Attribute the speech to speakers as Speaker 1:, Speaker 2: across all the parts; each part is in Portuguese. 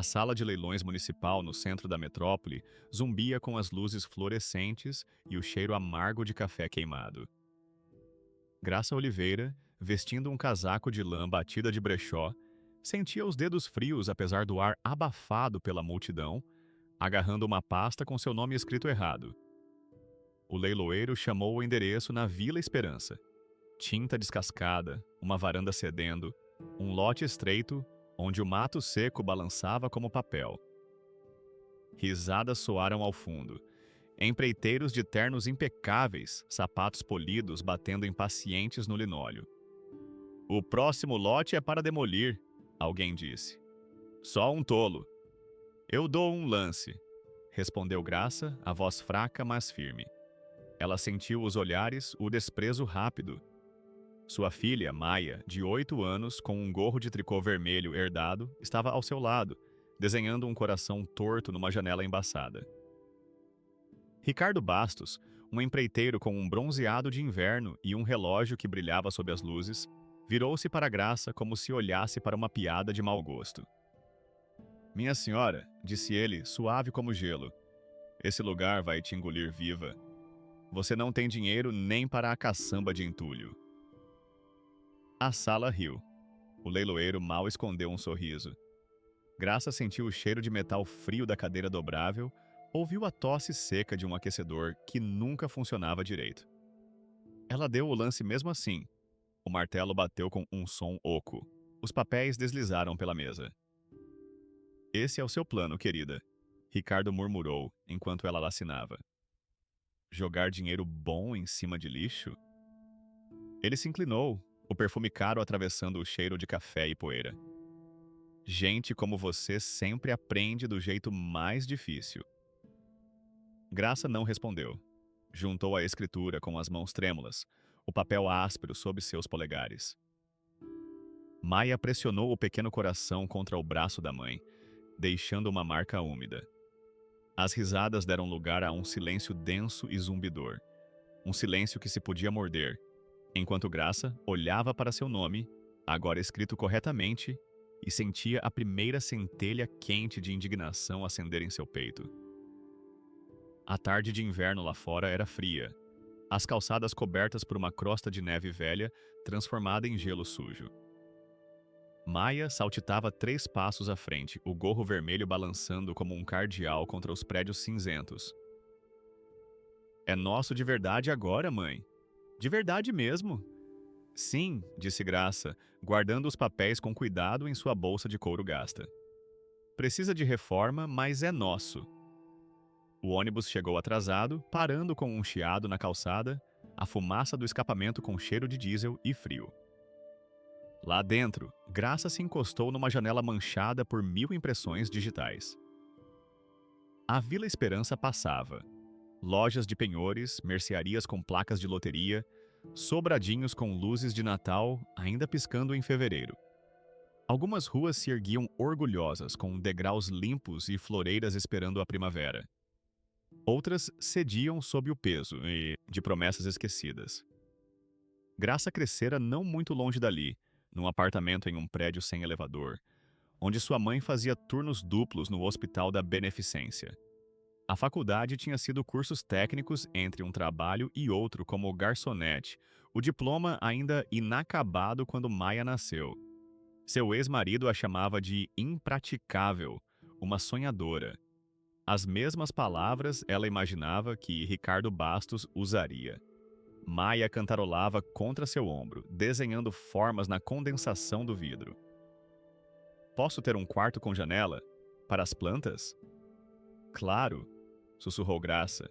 Speaker 1: A sala de leilões municipal no centro da metrópole zumbia com as luzes fluorescentes e o cheiro amargo de café queimado. Graça Oliveira, vestindo um casaco de lã batida de brechó, sentia os dedos frios apesar do ar abafado pela multidão, agarrando uma pasta com seu nome escrito errado. O leiloeiro chamou o endereço na Vila Esperança. Tinta descascada, uma varanda cedendo, um lote estreito, onde o mato seco balançava como papel. Risadas soaram ao fundo. Empreiteiros de ternos impecáveis, sapatos polidos batendo impacientes no linóleo. "O próximo lote é para demolir", alguém disse. "Só um tolo." "Eu dou um lance", respondeu Graça, a voz fraca, mas firme. Ela sentiu os olhares, o desprezo rápido. Sua filha, Maia, de 8 anos, com um gorro de tricô vermelho herdado, estava ao seu lado, desenhando um coração torto numa janela embaçada. Ricardo Bastos, um empreiteiro com um bronzeado de inverno e um relógio que brilhava sob as luzes, virou-se para Graça como se olhasse para uma piada de mau gosto. "Minha senhora", disse ele, suave como gelo, "esse lugar vai te engolir viva. Você não tem dinheiro nem para a caçamba de entulho." A sala riu. O leiloeiro mal escondeu um sorriso. Graça sentiu o cheiro de metal frio da cadeira dobrável, ouviu a tosse seca de um aquecedor que nunca funcionava direito. Ela deu o lance mesmo assim. O martelo bateu com um som oco. Os papéis deslizaram pela mesa. "Esse é o seu plano, querida", Ricardo murmurou enquanto ela assinava. "Jogar dinheiro bom em cima de lixo?" Ele se inclinou, o perfume caro atravessando o cheiro de café e poeira. "Gente como você sempre aprende do jeito mais difícil." Graça não respondeu. Juntou a escritura com as mãos trêmulas, o papel áspero sob seus polegares. Maia pressionou o pequeno coração contra o braço da mãe, deixando uma marca úmida. As risadas deram lugar a um silêncio denso e zumbidor. Um silêncio que se podia morder, enquanto Graça olhava para seu nome, agora escrito corretamente, e sentia a primeira centelha quente de indignação acender em seu peito. A tarde de inverno lá fora era fria, as calçadas cobertas por uma crosta de neve velha, transformada em gelo sujo. Maia saltitava 3 passos à frente, o gorro vermelho balançando como um cardeal contra os prédios cinzentos. "É nosso de verdade agora, mãe. De verdade mesmo." "Sim", disse Graça, guardando os papéis com cuidado em sua bolsa de couro gasta. "Precisa de reforma, mas é nosso." O ônibus chegou atrasado, parando com um chiado na calçada, a fumaça do escapamento com cheiro de diesel e frio. Lá dentro, Graça se encostou numa janela manchada por 1000 impressões digitais. A Vila Esperança passava. Lojas de penhores, mercearias com placas de loteria, sobradinhos com luzes de Natal ainda piscando em fevereiro. Algumas ruas se erguiam orgulhosas, com degraus limpos e floreiras esperando a primavera. Outras cediam sob o peso de promessas esquecidas. Graça crescera não muito longe dali, num apartamento em um prédio sem elevador, onde sua mãe fazia turnos duplos no Hospital da Beneficência. A faculdade tinha sido cursos técnicos entre um trabalho e outro como garçonete, o diploma ainda inacabado quando Maia nasceu. Seu ex-marido a chamava de impraticável, uma sonhadora. As mesmas palavras ela imaginava que Ricardo Bastos usaria. Maia cantarolava contra seu ombro, desenhando formas na condensação do vidro. "Posso ter um quarto com janela? Para as plantas?" "Claro", sussurrou Graça,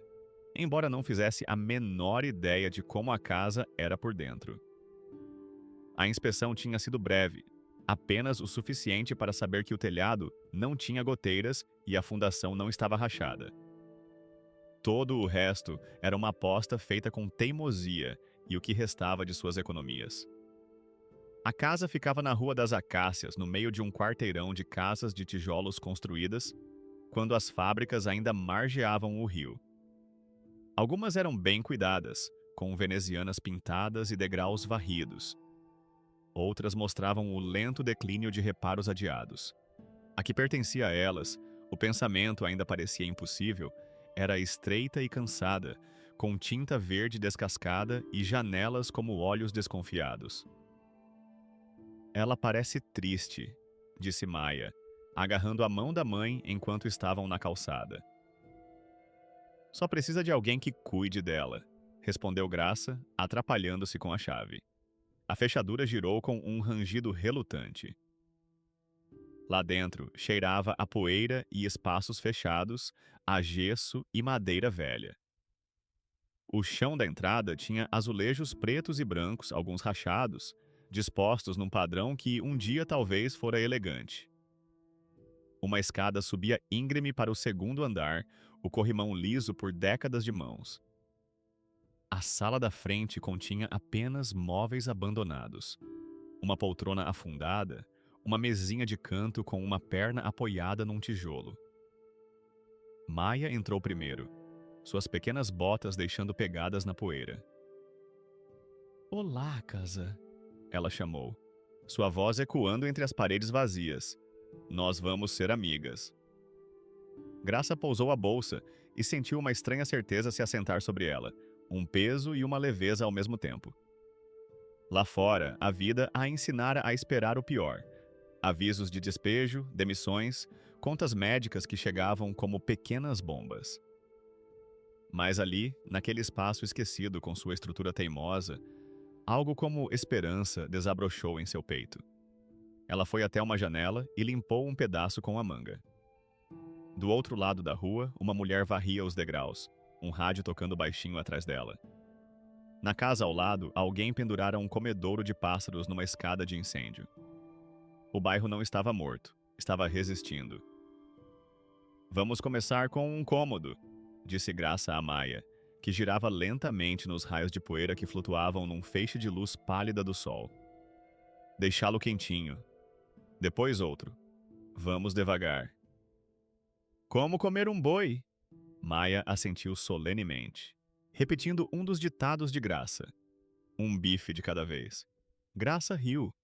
Speaker 1: embora não fizesse a menor ideia de como a casa era por dentro. A inspeção tinha sido breve, apenas o suficiente para saber que o telhado não tinha goteiras e a fundação não estava rachada. Todo o resto era uma aposta feita com teimosia e o que restava de suas economias. A casa ficava na Rua das Acácias, no meio de um quarteirão de casas de tijolos construídas, quando as fábricas ainda margeavam o rio. Algumas eram bem cuidadas, com venezianas pintadas e degraus varridos. Outras mostravam o lento declínio de reparos adiados. A que pertencia a elas, o pensamento ainda parecia impossível, era estreita e cansada, com tinta verde descascada e janelas como olhos desconfiados. Ela parece triste, disse Maia, agarrando a mão da mãe enquanto estavam na calçada. Só precisa de alguém que cuide dela, respondeu Graça, atrapalhando-se com a chave. A fechadura girou com um rangido relutante. Lá dentro, cheirava a poeira e espaços fechados, a gesso e madeira velha. O chão da entrada tinha azulejos pretos e brancos, alguns rachados, dispostos num padrão que um dia talvez fora elegante. Uma escada subia íngreme para o segundo andar, o corrimão liso por décadas de mãos. A sala da frente continha apenas móveis abandonados. Uma poltrona afundada, uma mesinha de canto com uma perna apoiada num tijolo. Maia entrou primeiro, suas pequenas botas deixando pegadas na poeira. "Olá, casa", ela chamou, sua voz ecoando entre as paredes vazias. "Nós vamos ser amigas." Graça pousou a bolsa e sentiu uma estranha certeza se assentar sobre ela, um peso e uma leveza ao mesmo tempo. Lá fora, a vida a ensinara a esperar o pior. Avisos de despejo, demissões, contas médicas que chegavam como pequenas bombas. Mas ali, naquele espaço esquecido com sua estrutura teimosa, algo como esperança desabrochou em seu peito. Ela foi até uma janela e limpou um pedaço com a manga. Do outro lado da rua, uma mulher varria os degraus, um rádio tocando baixinho atrás dela. Na casa ao lado, alguém pendurara um comedouro de pássaros numa escada de incêndio. O bairro não estava morto, estava resistindo. "Vamos começar com um cômodo", disse Graça a Maia, que girava lentamente nos raios de poeira que flutuavam num feixe de luz pálida do sol. "Deixá-lo quentinho. Depois outro. Vamos devagar." "Como comer um boi?" Maia assentiu solenemente, repetindo um dos ditados de Graça. "Um bife de cada vez." Graça riu,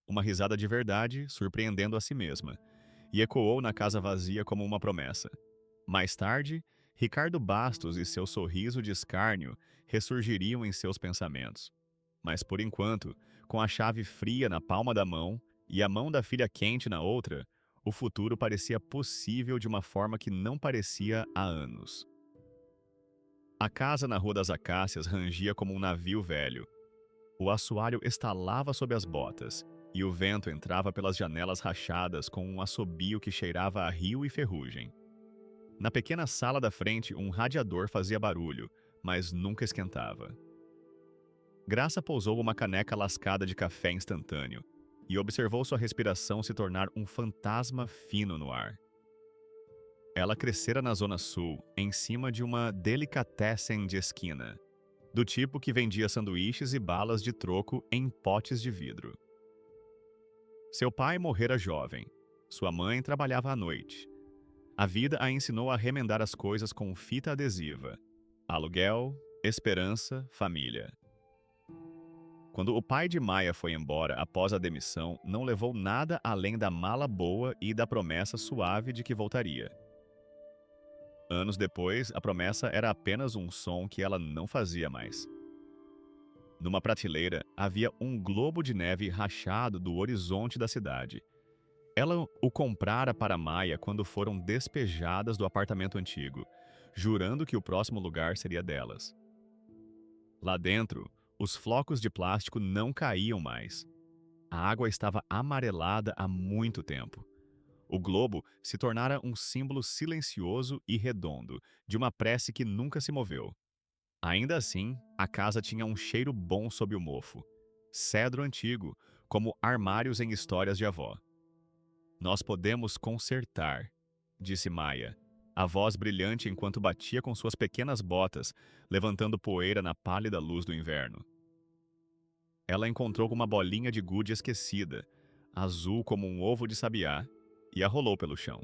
Speaker 1: uma risada de verdade, surpreendendo a si mesma, e ecoou na casa vazia como uma promessa. Mais tarde, Ricardo Bastos e seu sorriso de escárnio ressurgiriam em seus pensamentos. Mas por enquanto, com a chave fria na palma da mão e a mão da filha quente na outra, o futuro parecia possível de uma forma que não parecia há anos. A casa na Rua das Acácias rangia como um navio velho. O assoalho estalava sob as botas, e o vento entrava pelas janelas rachadas com um assobio que cheirava a rio e ferrugem. Na pequena sala da frente, um radiador fazia barulho, mas nunca esquentava. Graça pousou uma caneca lascada de café instantâneo e observou sua respiração se tornar um fantasma fino no ar. Ela crescera na Zona Sul, em cima de uma delicatessen de esquina, do tipo que vendia sanduíches e balas de troco em potes de vidro. Seu pai morrera jovem. Sua mãe trabalhava à noite. A vida a ensinou a remendar as coisas com fita adesiva. Aluguel, esperança, família. Quando o pai de Maia foi embora após a demissão, não levou nada além da mala boa e da promessa suave de que voltaria. Anos depois, a promessa era apenas um som que ela não fazia mais. Numa prateleira, havia um globo de neve rachado do horizonte da cidade. Ela o comprara para Maia quando foram despejadas do apartamento antigo, jurando que o próximo lugar seria delas. Lá dentro, os flocos de plástico não caíam mais. A água estava amarelada há muito tempo. O globo se tornara um símbolo silencioso e redondo, de uma prece que nunca se moveu. Ainda assim, a casa tinha um cheiro bom sob o mofo. Cedro antigo, como armários em histórias de avó. "Nós podemos consertar", disse Maia, a voz brilhante enquanto batia com suas pequenas botas, levantando poeira na pálida luz do inverno. Ela encontrou uma bolinha de gude esquecida, azul como um ovo de sabiá, e a rolou pelo chão.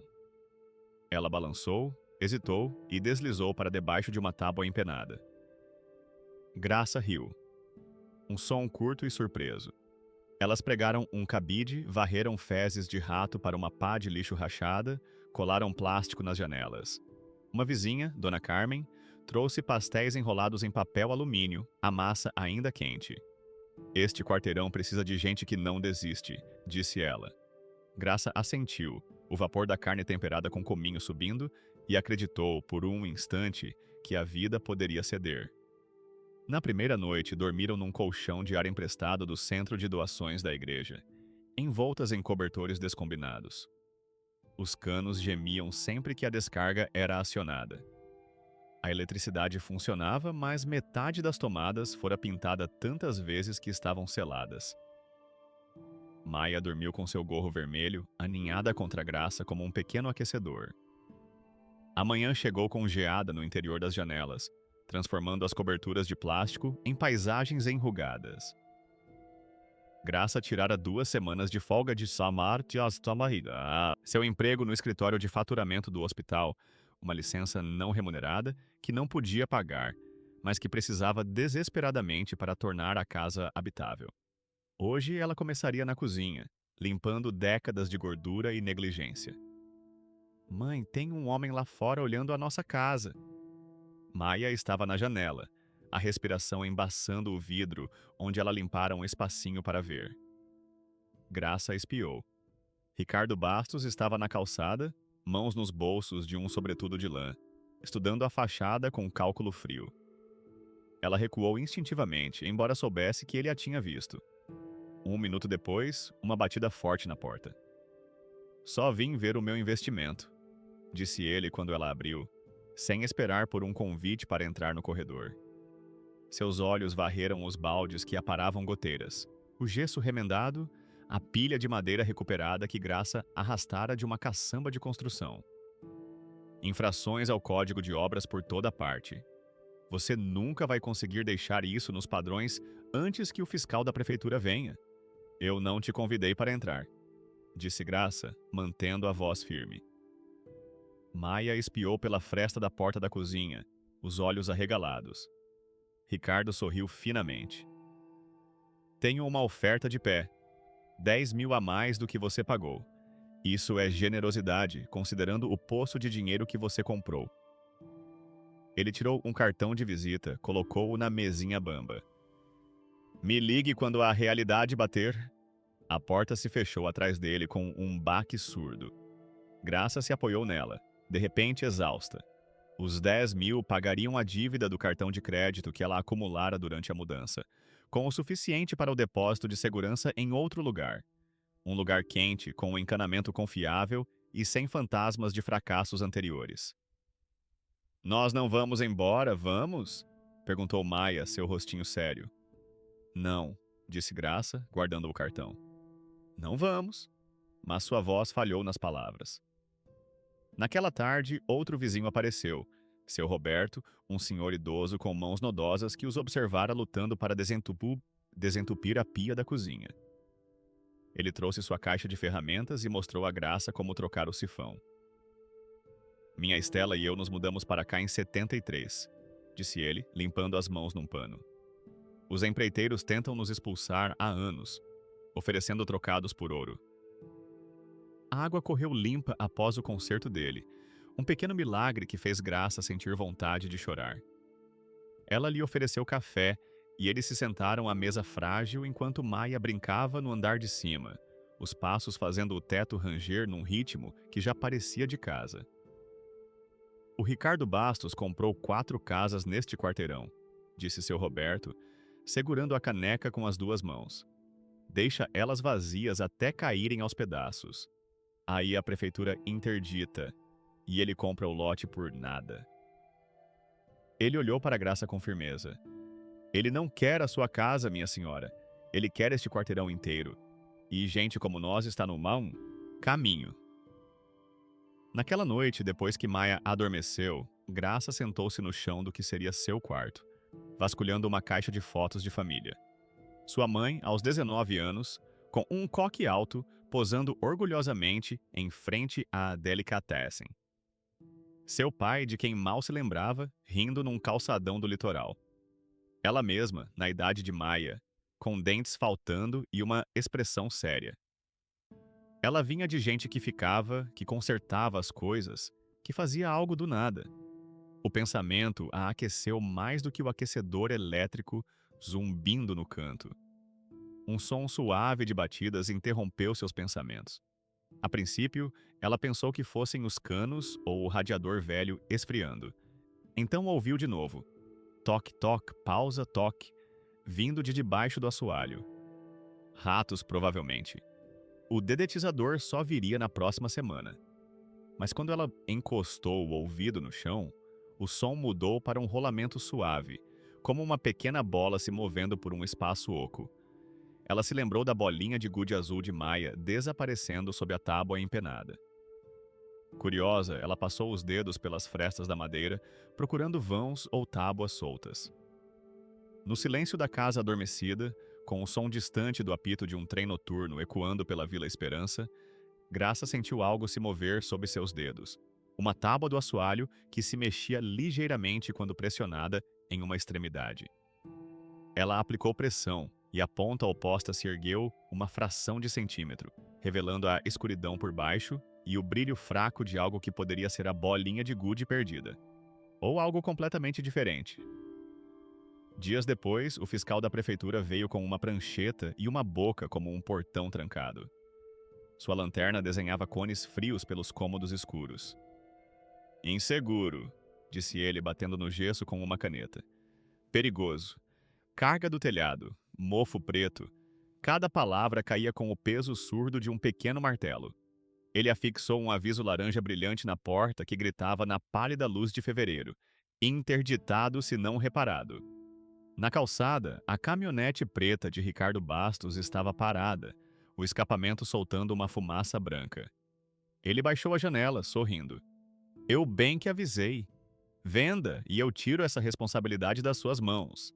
Speaker 1: Ela balançou, hesitou e deslizou para debaixo de uma tábua empenada. Graça riu. Um som curto e surpreso. Elas pregaram um cabide, varreram fezes de rato para uma pá de lixo rachada, colaram plástico nas janelas. Uma vizinha, Dona Carmen, trouxe pastéis enrolados em papel alumínio, a massa ainda quente. Este quarteirão precisa de gente que não desiste, disse ela. Graça assentiu, o vapor da carne temperada com cominho subindo, e acreditou, por um instante, que a vida poderia ceder. Na primeira noite, dormiram num colchão de ar emprestado do centro de doações da igreja, envoltas em cobertores descombinados. Os canos gemiam sempre que a descarga era acionada. A eletricidade funcionava, mas metade das tomadas fora pintada tantas vezes que estavam seladas. Maia dormiu com seu gorro vermelho, aninhada contra a Graça como um pequeno aquecedor. A manhã chegou com geada no interior das janelas, transformando as coberturas de plástico em paisagens enrugadas. Graça tirara 2 semanas de folga de Samar Tiastamahida, seu emprego no escritório de faturamento do hospital, uma licença não remunerada que não podia pagar, mas que precisava desesperadamente para tornar a casa habitável. Hoje ela começaria na cozinha, limpando décadas de gordura e negligência. Mãe, tem um homem lá fora olhando a nossa casa. Maia estava na janela, a respiração embaçando o vidro, onde ela limpara um espacinho para ver. Graça espiou. Ricardo Bastos estava na calçada, mãos nos bolsos de um sobretudo de lã, estudando a fachada com cálculo frio. Ela recuou instintivamente, embora soubesse que ele a tinha visto. 1 minuto depois, uma batida forte na porta. Só vim ver o meu investimento, disse ele quando ela abriu, sem esperar por um convite para entrar no corredor. Seus olhos varreram os baldes que aparavam goteiras, o gesso remendado, a pilha de madeira recuperada que Graça arrastara de uma caçamba de construção. Infrações ao código de obras por toda parte. Você nunca vai conseguir deixar isso nos padrões antes que o fiscal da prefeitura venha. Eu não te convidei para entrar, disse Graça, mantendo a voz firme. Maia espiou pela fresta da porta da cozinha, os olhos arregalados. Ricardo sorriu finamente. Tenho uma oferta de pé. 10 mil a mais do que você pagou. Isso é generosidade, considerando o poço de dinheiro que você comprou. Ele tirou um cartão de visita, colocou-o na mesinha bamba. Me ligue quando a realidade bater. A porta se fechou atrás dele com um baque surdo. Graça se apoiou nela, de repente exausta. Os 10 mil pagariam a dívida do cartão de crédito que ela acumulara durante a mudança, com o suficiente para o depósito de segurança em outro lugar. Um lugar quente, com um encanamento confiável e sem fantasmas de fracassos anteriores. Nós não vamos embora, vamos? Perguntou Maia, seu rostinho sério. Não, disse Graça, guardando o cartão. Não vamos. Mas sua voz falhou nas palavras. Naquela tarde, outro vizinho apareceu, seu Roberto, um senhor idoso com mãos nodosas que os observara lutando para desentupir a pia da cozinha. Ele trouxe sua caixa de ferramentas e mostrou a Graça como trocar o sifão. Minha Estela e eu nos mudamos para cá em 73, disse ele, limpando as mãos num pano. Os empreiteiros tentam nos expulsar há anos, oferecendo trocados por ouro. A água correu limpa após o concerto dele, um pequeno milagre que fez Graça sentir vontade de chorar. Ela lhe ofereceu café e eles se sentaram à mesa frágil enquanto Maia brincava no andar de cima, os passos fazendo o teto ranger num ritmo que já parecia de casa. O Ricardo Bastos comprou 4 casas neste quarteirão, disse seu Roberto, segurando a caneca com as 2 mãos. Deixa elas vazias até caírem aos pedaços. Aí a prefeitura interdita, e ele compra o lote por nada. Ele olhou para Graça com firmeza. Ele não quer a sua casa, minha senhora. Ele quer este quarteirão inteiro. E gente como nós está no mau caminho. Naquela noite, depois que Maia adormeceu, Graça sentou-se no chão do que seria seu quarto, vasculhando uma caixa de fotos de família. Sua mãe, aos 19 anos, com um coque alto, posando orgulhosamente em frente à delicatessen. Seu pai, de quem mal se lembrava, rindo num calçadão do litoral. Ela mesma, na idade de Maia, com dentes faltando e uma expressão séria. Ela vinha de gente que ficava, que consertava as coisas, que fazia algo do nada. O pensamento a aqueceu mais do que o aquecedor elétrico zumbindo no canto. Um som suave de batidas interrompeu seus pensamentos. A princípio, ela pensou que fossem os canos ou o radiador velho esfriando. Então ouviu de novo. Toque, toque, pausa, toque, vindo de debaixo do assoalho. Ratos, provavelmente. O dedetizador só viria na próxima semana. Mas quando ela encostou o ouvido no chão, o som mudou para um rolamento suave, como uma pequena bola se movendo por um espaço oco. Ela se lembrou da bolinha de gude azul de Maia desaparecendo sob a tábua empenada. Curiosa, ela passou os dedos pelas frestas da madeira, procurando vãos ou tábuas soltas. No silêncio da casa adormecida, com o som distante do apito de um trem noturno ecoando pela Vila Esperança, Graça sentiu algo se mover sob seus dedos. Uma tábua do assoalho que se mexia ligeiramente quando pressionada em uma extremidade. Ela aplicou pressão e a ponta oposta se ergueu uma fração de centímetro, revelando a escuridão por baixo e o brilho fraco de algo que poderia ser a bolinha de gude perdida. Ou algo completamente diferente. Dias depois, o fiscal da prefeitura veio com uma prancheta e uma boca como um portão trancado. Sua lanterna desenhava cones frios pelos cômodos escuros. Inseguro, disse ele, batendo no gesso com uma caneta. Perigoso. Carga do telhado, mofo preto. Cada palavra caía com o peso surdo de um pequeno martelo. Ele afixou um aviso laranja brilhante na porta que gritava na pálida luz de fevereiro. Interditado se não reparado. Na calçada, a caminhonete preta de Ricardo Bastos estava parada, o escapamento soltando uma fumaça branca. Ele baixou a janela, sorrindo. Eu bem que avisei. Venda, e eu tiro essa responsabilidade das suas mãos.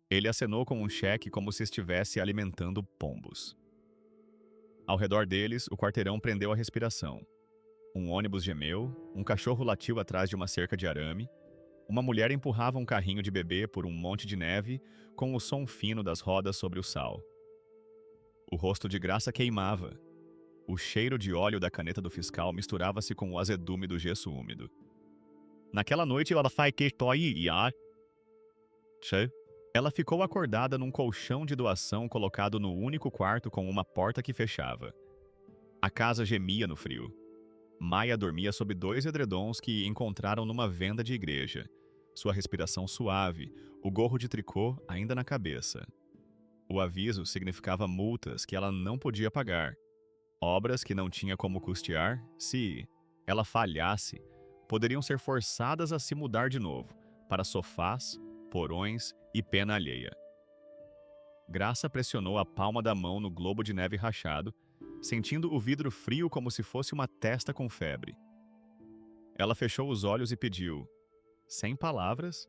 Speaker 1: Ele acenou com um cheque como se estivesse alimentando pombos. Ao redor deles, o quarteirão prendeu a respiração. Um ônibus gemeu, um cachorro latiu atrás de uma cerca de arame, uma mulher empurrava um carrinho de bebê por um monte de neve com o som fino das rodas sobre o sal. O rosto de Graça queimava. O cheiro de óleo da caneta do fiscal misturava-se com o azedume do gesso úmido. Naquela noite, ela faz que ela ficou acordada num colchão de doação colocado no único quarto com uma porta que fechava. A casa gemia no frio. Maia dormia sob 2 edredons que encontraram numa venda de igreja. Sua respiração suave, o gorro de tricô ainda na cabeça. O aviso significava multas que ela não podia pagar. Obras que não tinha como custear, se ela falhasse, poderiam ser forçadas a se mudar de novo, para sofás, porões e pena alheia. Graça pressionou a palma da mão no globo de neve rachado, sentindo o vidro frio como se fosse uma testa com febre. Ela fechou os olhos e pediu, sem palavras,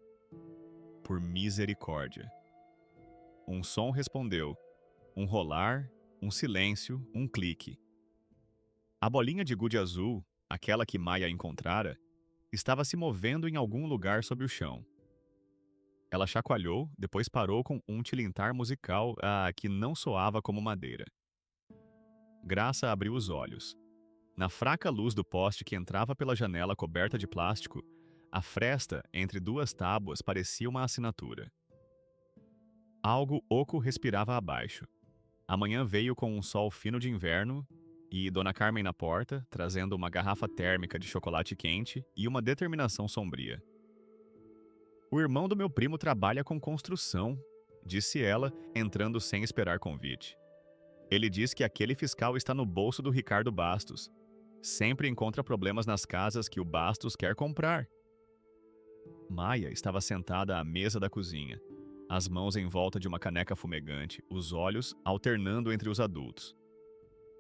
Speaker 1: por misericórdia. Um som respondeu, um rolar, um silêncio, um clique. A bolinha de gude azul, aquela que Maia encontrara, estava se movendo em algum lugar sob o chão. Ela chacoalhou, depois parou com um tilintar musical que não soava como madeira. Graça abriu os olhos. Na fraca luz do poste que entrava pela janela coberta de plástico, a fresta entre 2 tábuas parecia uma assinatura. Algo oco respirava abaixo. A manhã veio com um sol fino de inverno e Dona Carmen na porta, trazendo uma garrafa térmica de chocolate quente e uma determinação sombria. O irmão do meu primo trabalha com construção, disse ela, entrando sem esperar convite. Ele diz que aquele fiscal está no bolso do Ricardo Bastos. Sempre encontra problemas nas casas que o Bastos quer comprar. Maia estava sentada à mesa da cozinha, as mãos em volta de uma caneca fumegante, os olhos alternando entre os adultos.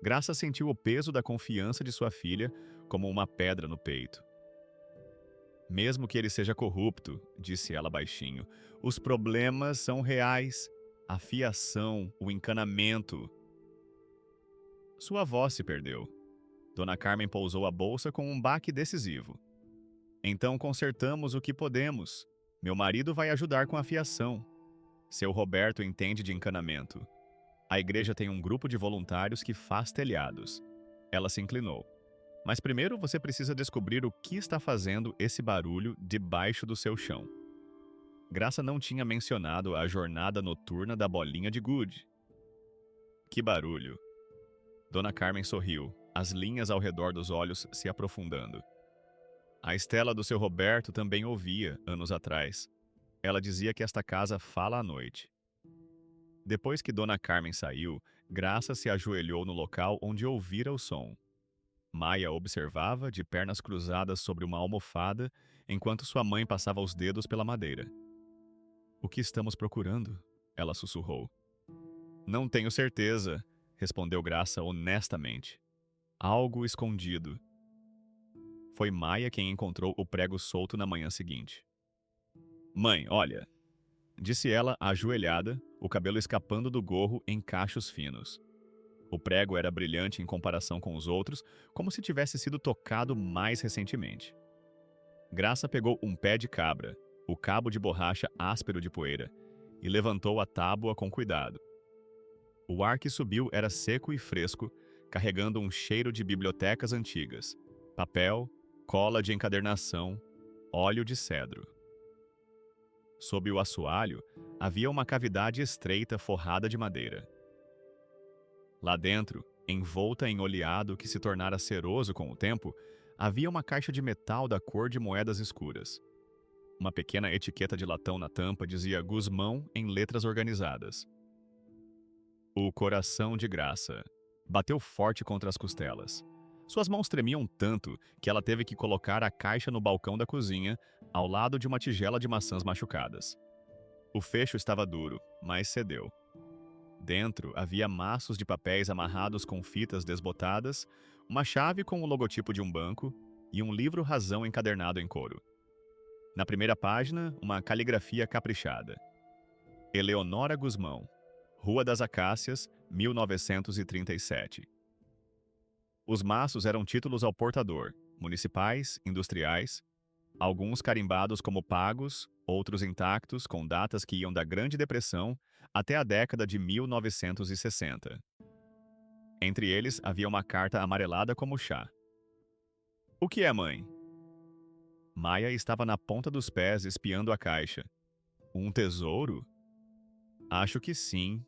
Speaker 1: Graça sentiu o peso da confiança de sua filha como uma pedra no peito. Mesmo que ele seja corrupto, disse ela baixinho, os problemas são reais. A fiação, o encanamento. Sua voz se perdeu. Dona Carmen pousou a bolsa com um baque decisivo. Então consertamos o que podemos. Meu marido vai ajudar com a fiação. Seu Roberto entende de encanamento. A igreja tem um grupo de voluntários que faz telhados. Ela se inclinou. Mas primeiro você precisa descobrir o que está fazendo esse barulho debaixo do seu chão. Graça não tinha mencionado a jornada noturna da bolinha de gude. Que barulho! Dona Carmen sorriu, as linhas ao redor dos olhos se aprofundando. A Estela do seu Roberto também ouvia, anos atrás. Ela dizia que esta casa fala à noite. Depois que Dona Carmen saiu, Graça se ajoelhou no local onde ouvira o som. Maia observava, de pernas cruzadas sobre uma almofada, enquanto sua mãe passava os dedos pela madeira. "O que estamos procurando?" ela sussurrou. "Não tenho certeza", respondeu Graça honestamente. "Algo escondido." Foi Maia quem encontrou o prego solto na manhã seguinte. "Mãe, olha", disse ela ajoelhada, o cabelo escapando do gorro em cachos finos. O prego era brilhante em comparação com os outros, como se tivesse sido tocado mais recentemente. Graça pegou um pé de cabra, o cabo de borracha áspero de poeira, e levantou a tábua com cuidado. O ar que subiu era seco e fresco, carregando um cheiro de bibliotecas antigas, papel, cola de encadernação, óleo de cedro. Sob o assoalho, havia uma cavidade estreita forrada de madeira. Lá dentro, envolta em oleado que se tornara ceroso com o tempo, havia uma caixa de metal da cor de moedas escuras. Uma pequena etiqueta de latão na tampa dizia Gusmão em letras organizadas. O coração de Graça bateu forte contra as costelas. Suas mãos tremiam tanto que ela teve que colocar a caixa no balcão da cozinha, ao lado de uma tigela de maçãs machucadas. O fecho estava duro, mas cedeu. Dentro havia maços de papéis amarrados com fitas desbotadas, uma chave com o logotipo de um banco e um livro razão encadernado em couro. Na primeira página, uma caligrafia caprichada. Eleonora Gusmão, Rua das Acácias, 1937. Os maços eram títulos ao portador, municipais, industriais, alguns carimbados como pagos, outros intactos com datas que iam da Grande Depressão até a década de 1960. Entre eles havia uma carta amarelada como chá. "O que é, mãe?" Maia estava na ponta dos pés espiando a caixa. "Um tesouro?" "Acho que sim",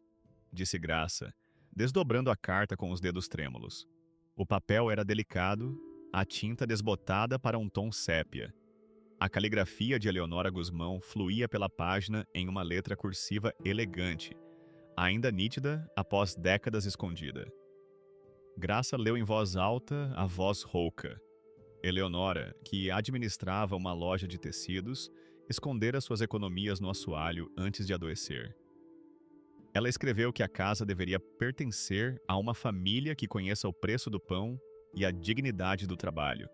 Speaker 1: disse Graça, desdobrando a carta com os dedos trêmulos. O papel era delicado, a tinta desbotada para um tom sépia. A caligrafia de Eleonora Gusmão fluía pela página em uma letra cursiva elegante, ainda nítida após décadas escondida. Graça leu em voz alta, a voz rouca. Eleonora, que administrava uma loja de tecidos, escondera suas economias no assoalho antes de adoecer. Ela escreveu que a casa deveria pertencer a uma família que conheça o preço do pão e a dignidade do trabalho,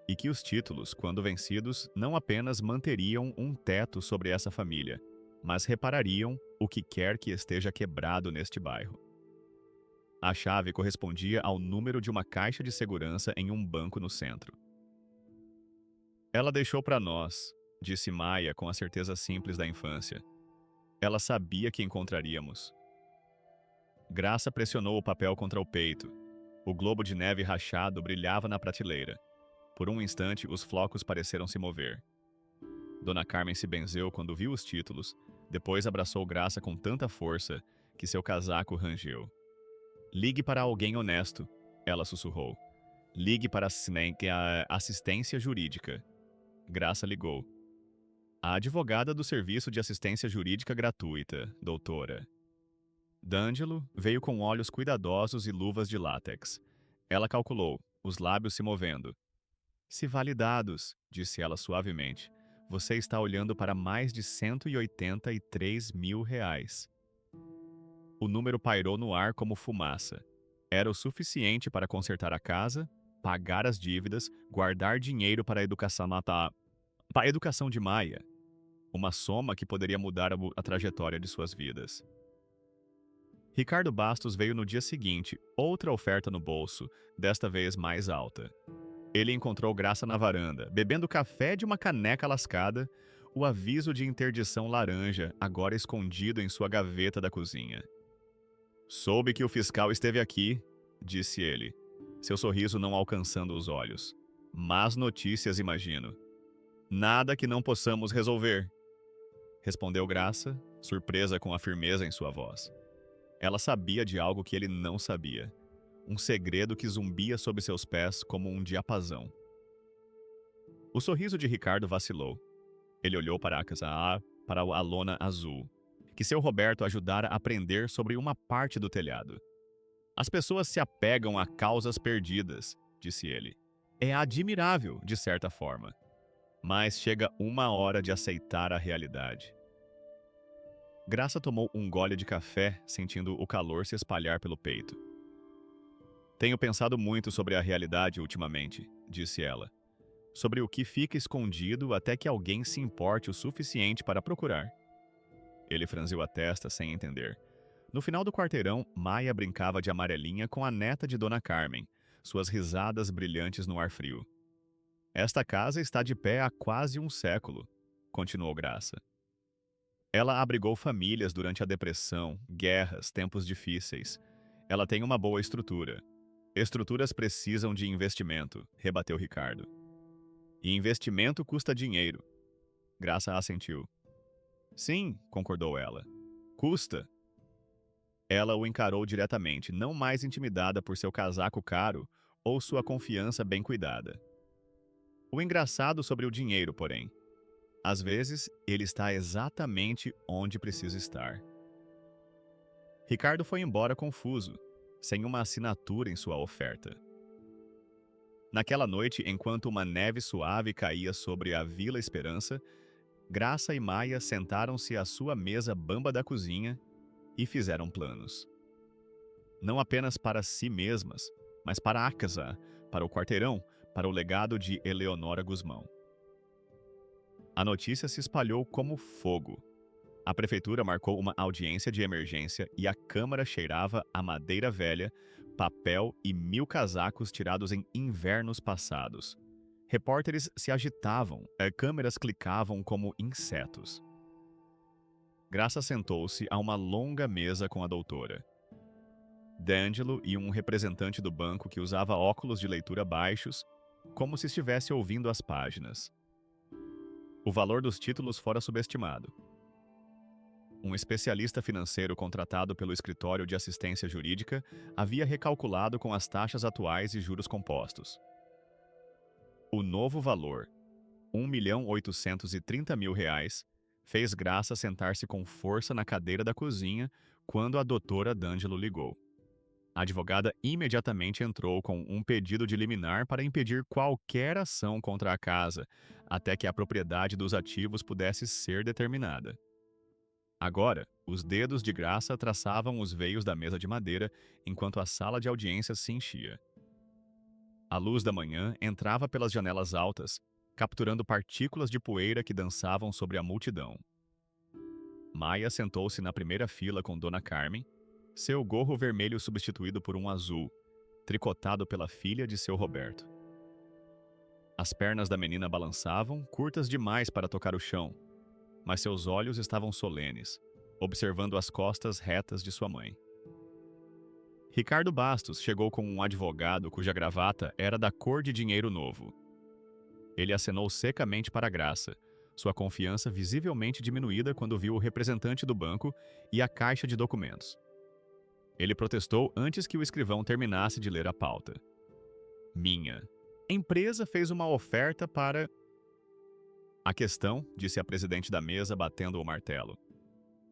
Speaker 1: e que os títulos, quando vencidos, não apenas manteriam um teto sobre essa família, mas reparariam o que quer que esteja quebrado neste bairro. A chave correspondia ao número de uma caixa de segurança em um banco no centro. "Ela deixou para nós", disse Maia com a certeza simples da infância. Ela sabia que encontraríamos. Graça pressionou o papel contra o peito. O globo de neve rachado brilhava na prateleira. Por um instante, os flocos pareceram se mover. Dona Carmen se benzeu quando viu os títulos, depois abraçou Graça com tanta força que seu casaco rangeu. "Ligue para alguém honesto", ela sussurrou. "Ligue para a assistência jurídica." Graça ligou. "A advogada do Serviço de Assistência Jurídica Gratuita, doutora." D'Angelo veio com olhos cuidadosos e luvas de látex. Ela calculou, os lábios se movendo. "Se validados", disse ela suavemente, "você está olhando para mais de R$ 183 mil. O número pairou no ar como fumaça. Era o suficiente para consertar a casa, pagar as dívidas, guardar dinheiro para a educação de Maia. Uma soma que poderia mudar a trajetória de suas vidas. Ricardo Bastos veio no dia seguinte, outra oferta no bolso, desta vez mais alta. Ele encontrou Graça na varanda, bebendo café de uma caneca lascada, o aviso de interdição laranja, agora escondido em sua gaveta da cozinha. Soube que o fiscal esteve aqui, disse ele, seu sorriso não alcançando os olhos. Más notícias, imagino. Nada que não possamos resolver, respondeu Graça, surpresa com a firmeza em sua voz. Ela sabia de algo que ele não sabia. Um segredo que zumbia sob seus pés como um diapasão. O sorriso de Ricardo vacilou. Ele olhou para a lona azul, que seu Roberto ajudara a prender sobre uma parte do telhado. As pessoas se apegam a causas perdidas, disse ele. É admirável, de certa forma. Mas chega uma hora de aceitar a realidade. Graça tomou um gole de café, sentindo o calor se espalhar pelo peito. Tenho pensado muito sobre a realidade ultimamente, disse ela. Sobre o que fica escondido até que alguém se importe o suficiente para procurar. Ele franziu a testa sem entender. No final do quarteirão, Maia brincava de amarelinha com a neta de Dona Carmen, suas risadas brilhantes no ar frio. Esta casa está de pé há quase um século, continuou Graça. Ela abrigou famílias durante a depressão, guerras, tempos difíceis. Ela tem uma boa estrutura. Estruturas precisam de investimento, rebateu Ricardo. E investimento custa dinheiro. Graça assentiu. Sim, concordou ela. Custa. Ela o encarou diretamente, não mais intimidada por seu casaco caro ou sua confiança bem cuidada. O engraçado sobre o dinheiro, porém. Às vezes, ele está exatamente onde precisa estar. Ricardo foi embora confuso, sem uma assinatura em sua oferta. Naquela noite, enquanto uma neve suave caía sobre a Vila Esperança, Graça e Maia sentaram-se à sua mesa bamba da cozinha e fizeram planos. Não apenas para si mesmas, mas para a casa, para o quarteirão, para o legado de Eleonora Guzmão. A notícia se espalhou como fogo. A prefeitura marcou uma audiência de emergência e a Câmara cheirava a madeira velha, papel e 1000 casacos tirados em invernos passados. Repórteres se agitavam, câmeras clicavam como insetos. Graça sentou-se a uma longa mesa com a doutora. D'Angelo e um representante do banco que usava óculos de leitura baixos, como se estivesse ouvindo as páginas. O valor dos títulos fora subestimado. Um especialista financeiro contratado pelo escritório de assistência jurídica havia recalculado com as taxas atuais e juros compostos. O novo valor, R$ 1.830.000, fez Graça sentar-se com força na cadeira da cozinha quando a doutora D'Angelo ligou. A advogada imediatamente entrou com um pedido de liminar para impedir qualquer ação contra a casa, até que a propriedade dos ativos pudesse ser determinada. Agora, os dedos de Graça traçavam os veios da mesa de madeira enquanto a sala de audiências se enchia. A luz da manhã entrava pelas janelas altas, capturando partículas de poeira que dançavam sobre a multidão. Maia sentou-se na primeira fila com Dona Carmen, seu gorro vermelho substituído por um azul, tricotado pela filha de seu Roberto. As pernas da menina balançavam, curtas demais para tocar o chão, mas seus olhos estavam solenes, observando as costas retas de sua mãe. Ricardo Bastos chegou com um advogado cuja gravata era da cor de dinheiro novo. Ele acenou secamente para Graça, sua confiança visivelmente diminuída quando viu o representante do banco e a caixa de documentos. Ele protestou antes que o escrivão terminasse de ler a pauta. Minha empresa fez uma oferta para... A questão, disse a presidente da mesa batendo o martelo,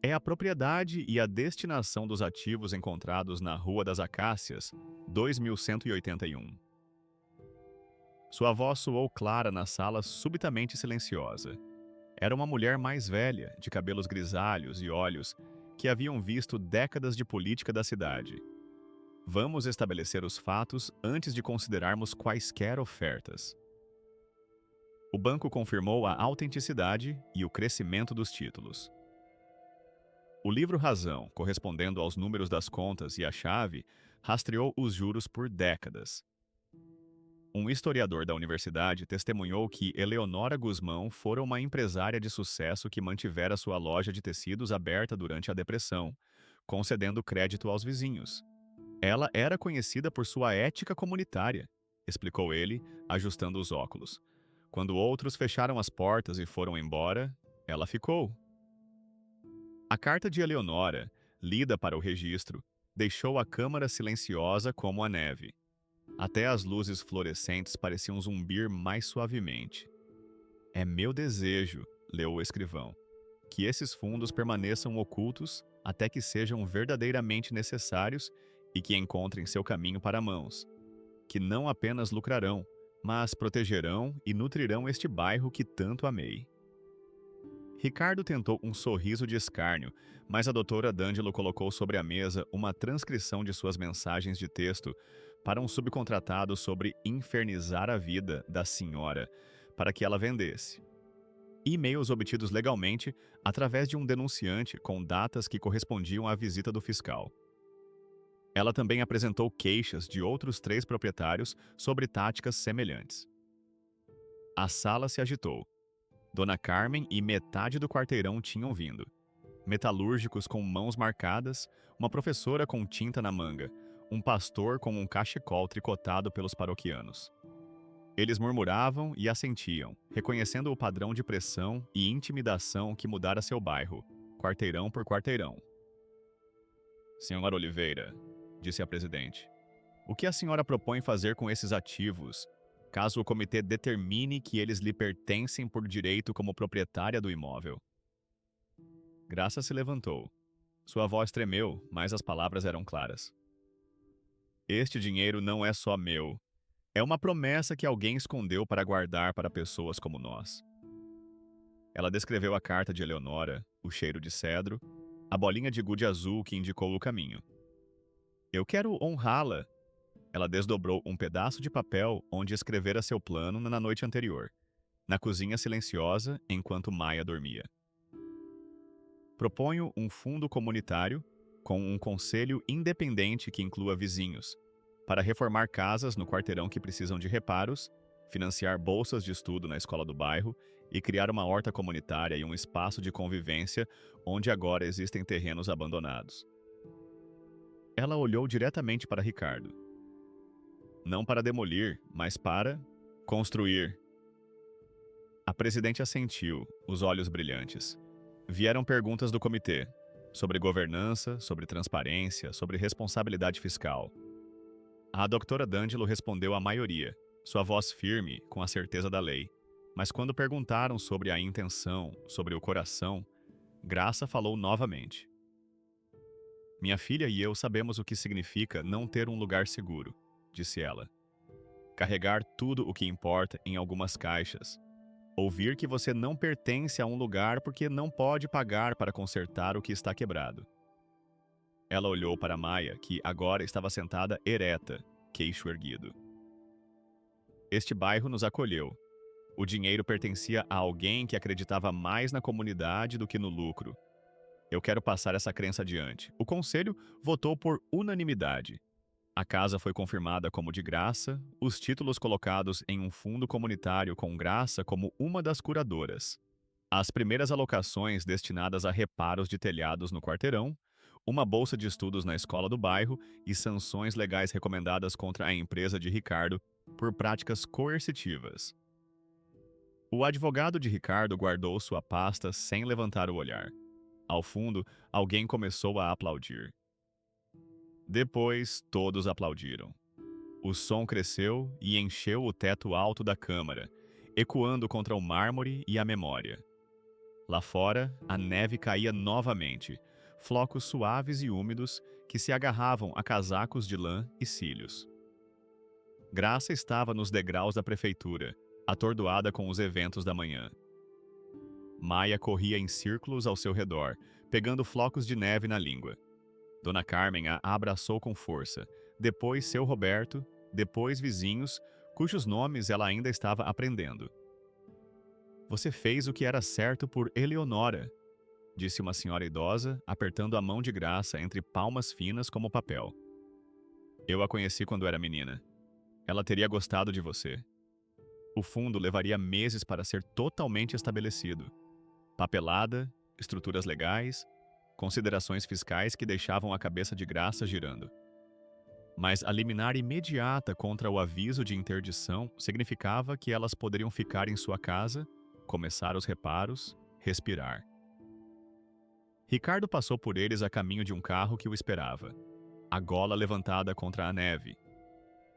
Speaker 1: é a propriedade e a destinação dos ativos encontrados na Rua das Acácias, 2181. Sua voz soou clara na sala subitamente silenciosa. Era uma mulher mais velha, de cabelos grisalhos e olhos, que haviam visto décadas de política da cidade. Vamos estabelecer os fatos antes de considerarmos quaisquer ofertas. O banco confirmou a autenticidade e o crescimento dos títulos. O livro Razão, correspondendo aos números das contas e a chave, rastreou os juros por décadas. Um historiador da universidade testemunhou que Eleonora Guzmão fora uma empresária de sucesso que mantivera sua loja de tecidos aberta durante a Depressão, concedendo crédito aos vizinhos. Ela era conhecida por sua ética comunitária, explicou ele, ajustando os óculos. Quando outros fecharam as portas e foram embora, ela ficou. A carta de Eleonora, lida para o registro, deixou a câmara silenciosa como a neve. Até as luzes fluorescentes pareciam zumbir mais suavemente. É meu desejo, leu o escrivão, que esses fundos permaneçam ocultos até que sejam verdadeiramente necessários e que encontrem seu caminho para mãos, que não apenas lucrarão, mas protegerão e nutrirão este bairro que tanto amei. Ricardo tentou um sorriso de escárnio, mas a doutora D'Angelo colocou sobre a mesa uma transcrição de suas mensagens de texto para um subcontratado sobre infernizar a vida da senhora, para que ela vendesse. E-mails obtidos legalmente através de um denunciante com datas que correspondiam à visita do fiscal. Ela também apresentou queixas de outros 3 proprietários sobre táticas semelhantes. A sala se agitou. Dona Carmen e metade do quarteirão tinham vindo. Metalúrgicos com mãos marcadas, uma professora com tinta na manga, um pastor com um cachecol tricotado pelos paroquianos. Eles murmuravam e assentiam, reconhecendo o padrão de pressão e intimidação que mudara seu bairro, quarteirão por quarteirão. Senhora Oliveira, disse a presidente, o que a senhora propõe fazer com esses ativos, caso o comitê determine que eles lhe pertencem por direito como proprietária do imóvel? Graça se levantou. Sua voz tremeu, mas as palavras eram claras. Este dinheiro não é só meu. É uma promessa que alguém escondeu para guardar para pessoas como nós. Ela descreveu a carta de Eleonora, o cheiro de cedro, a bolinha de gude azul que indicou o caminho. Eu quero honrá-la. Ela desdobrou um pedaço de papel onde escrevera seu plano na noite anterior, na cozinha silenciosa enquanto Maia dormia. Proponho um fundo comunitário com um conselho independente que inclua vizinhos, para reformar casas no quarteirão que precisam de reparos, financiar bolsas de estudo na escola do bairro e criar uma horta comunitária e um espaço de convivência onde agora existem terrenos abandonados. Ela olhou diretamente para Ricardo. Não para demolir, mas para construir. A presidente assentiu, os olhos brilhantes. Vieram perguntas do comitê, sobre governança, sobre transparência, sobre responsabilidade fiscal. A doutora D'Angelo respondeu a maioria, sua voz firme, com a certeza da lei. Mas quando perguntaram sobre a intenção, sobre o coração, Graça falou novamente. Minha filha e eu sabemos o que significa não ter um lugar seguro, disse ela. Carregar tudo o que importa em algumas caixas. Ouvir que você não pertence a um lugar porque não pode pagar para consertar o que está quebrado. Ela olhou para Maia, que agora estava sentada ereta, queixo erguido. Este bairro nos acolheu. O dinheiro pertencia a alguém que acreditava mais na comunidade do que no lucro. Eu quero passar essa crença adiante. O conselho votou por unanimidade. A casa foi confirmada como de Graça, os títulos colocados em um fundo comunitário com Graça como uma das curadoras. As primeiras alocações destinadas a reparos de telhados no quarteirão, uma bolsa de estudos na escola do bairro e sanções legais recomendadas contra a empresa de Ricardo por práticas coercitivas. O advogado de Ricardo guardou sua pasta sem levantar o olhar. Ao fundo, alguém começou a aplaudir. Depois, todos aplaudiram. O som cresceu e encheu o teto alto da câmara, ecoando contra o mármore e a memória. Lá fora, a neve caía novamente, flocos suaves e úmidos que se agarravam a casacos de lã e cílios. Graça estava nos degraus da prefeitura, atordoada com os eventos da manhã. Maia corria em círculos ao seu redor, pegando flocos de neve na língua. Dona Carmen a abraçou com força, depois seu Roberto, depois vizinhos, cujos nomes ela ainda estava aprendendo. Você fez o que era certo por Eleonora, disse uma senhora idosa, apertando a mão de Graça entre palmas finas como papel. Eu a conheci quando era menina. Ela teria gostado de você. O fundo levaria meses para ser totalmente estabelecido. Papelada, estruturas legais, considerações fiscais que deixavam a cabeça de Graça girando. Mas a liminar imediata contra o aviso de interdição significava que elas poderiam ficar em sua casa, começar os reparos, respirar. Ricardo passou por eles a caminho de um carro que o esperava, a gola levantada contra a neve.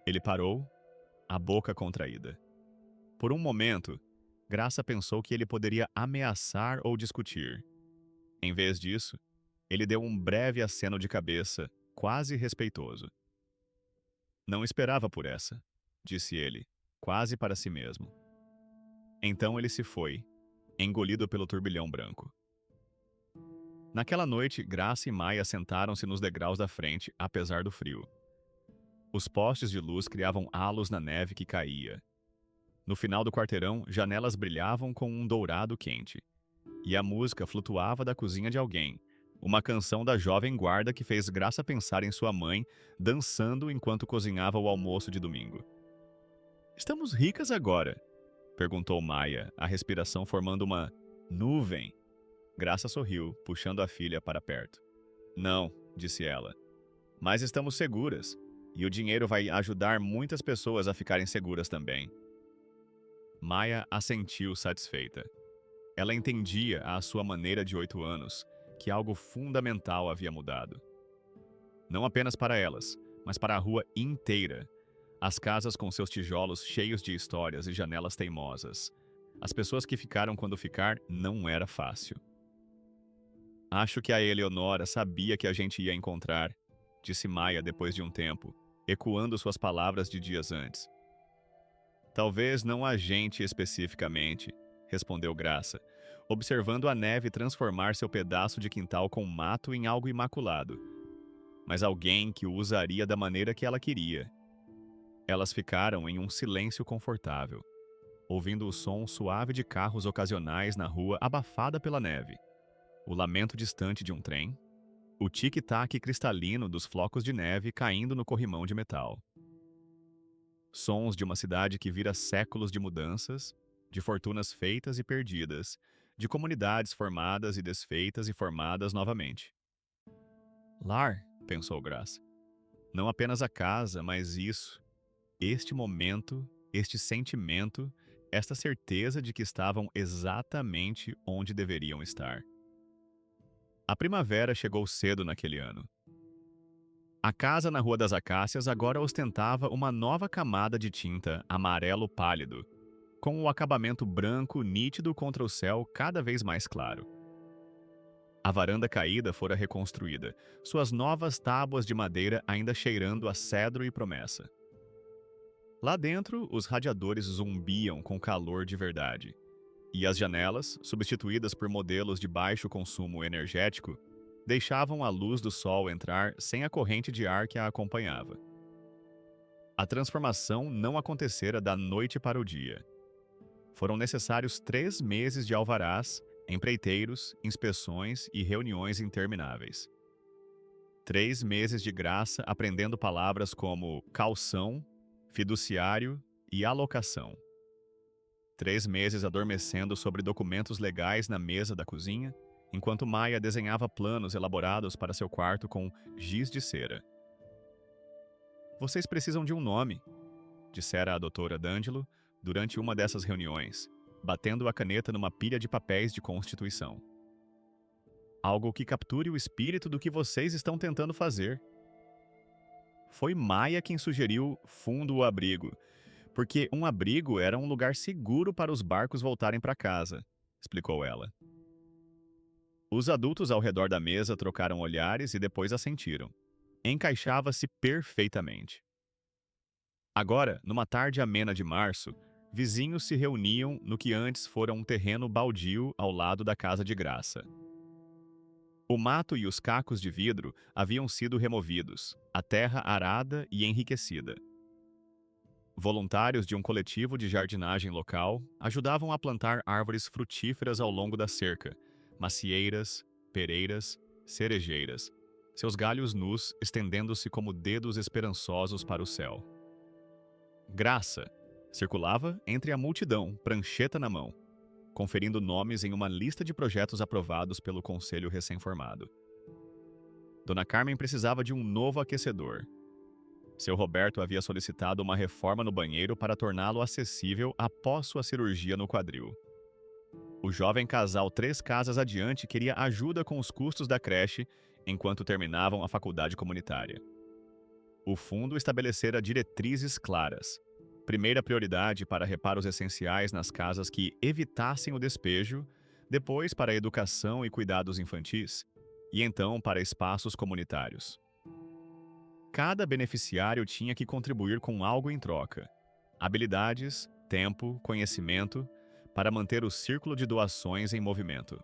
Speaker 1: Ele parou, a boca contraída. Por um momento, Graça pensou que ele poderia ameaçar ou discutir. Em vez disso, ele deu um breve aceno de cabeça, quase respeitoso. Não esperava por essa, disse ele, quase para si mesmo. Então ele se foi, engolido pelo turbilhão branco. Naquela noite, Graça e Maia sentaram-se nos degraus da frente, apesar do frio. Os postes de luz criavam halos na neve que caía. No final do quarteirão, janelas brilhavam com um dourado quente. E a música flutuava da cozinha de alguém, uma canção da jovem guarda que fez Graça pensar em sua mãe dançando enquanto cozinhava o almoço de domingo. "Estamos ricas agora?" perguntou Maia, a respiração formando uma nuvem. Graça sorriu, puxando a filha para perto. "Não", disse ela, "mas estamos seguras, e o dinheiro vai ajudar muitas pessoas a ficarem seguras também." Maia assentiu satisfeita. Ela entendia, à sua maneira de 8 anos, que algo fundamental havia mudado. Não apenas para elas, mas para a rua inteira. As casas com seus tijolos cheios de histórias e janelas teimosas. As pessoas que ficaram quando ficar não era fácil. "Acho que a Eleonora sabia que a gente ia encontrar", disse Maia depois de um tempo, ecoando suas palavras de dias antes. "Talvez não a gente especificamente", respondeu Graça, observando a neve transformar seu pedaço de quintal com mato em algo imaculado. "Mas alguém que o usaria da maneira que ela queria." Elas ficaram em um silêncio confortável, ouvindo o som suave de carros ocasionais na rua abafada pela neve, o lamento distante de um trem, o tic-tac cristalino dos flocos de neve caindo no corrimão de metal. Sons de uma cidade que vira séculos de mudanças, de fortunas feitas e perdidas, de comunidades formadas e desfeitas e formadas novamente. "Lar", pensou Graça. "Não apenas a casa, mas isso, este momento, este sentimento, esta certeza de que estavam exatamente onde deveriam estar." A primavera chegou cedo naquele ano. A casa na Rua das Acácias agora ostentava uma nova camada de tinta amarelo pálido, com o acabamento branco nítido contra o céu cada vez mais claro. A varanda caída fora reconstruída, suas novas tábuas de madeira ainda cheirando a cedro e promessa. Lá dentro, os radiadores zumbiam com calor de verdade, e as janelas, substituídas por modelos de baixo consumo energético, deixavam a luz do sol entrar sem a corrente de ar que a acompanhava. A transformação não acontecera da noite para o dia. Foram necessários 3 meses de alvarás, empreiteiros, inspeções e reuniões intermináveis. 3 meses de Graça aprendendo palavras como calção, fiduciário e alocação. 3 meses adormecendo sobre documentos legais na mesa da cozinha, enquanto Maia desenhava planos elaborados para seu quarto com giz de cera. "Vocês precisam de um nome", dissera a doutora D'Angelo durante uma dessas reuniões, batendo a caneta numa pilha de papéis de constituição. "Algo que capture o espírito do que vocês estão tentando fazer." Foi Maia quem sugeriu Fundo o Abrigo, porque um abrigo era um lugar seguro para os barcos voltarem para casa, explicou ela. Os adultos ao redor da mesa trocaram olhares e depois assentiram. Encaixava-se perfeitamente. Agora, numa tarde amena de março, vizinhos se reuniam no que antes fora um terreno baldio ao lado da casa de Graça. O mato e os cacos de vidro haviam sido removidos, a terra arada e enriquecida. Voluntários de um coletivo de jardinagem local ajudavam a plantar árvores frutíferas ao longo da cerca, macieiras, pereiras, cerejeiras, seus galhos nus estendendo-se como dedos esperançosos para o céu. Graça circulava entre a multidão, prancheta na mão, conferindo nomes em uma lista de projetos aprovados pelo conselho recém-formado. Dona Carmen precisava de um novo aquecedor. Seu Roberto havia solicitado uma reforma no banheiro para torná-lo acessível após sua cirurgia no quadril. O jovem casal 3 casas adiante queria ajuda com os custos da creche enquanto terminavam a faculdade comunitária. O fundo estabelecera diretrizes claras. Primeira prioridade para reparos essenciais nas casas que evitassem o despejo, depois para a educação e cuidados infantis, e então para espaços comunitários. Cada beneficiário tinha que contribuir com algo em troca: habilidades, tempo, conhecimento, para manter o círculo de doações em movimento.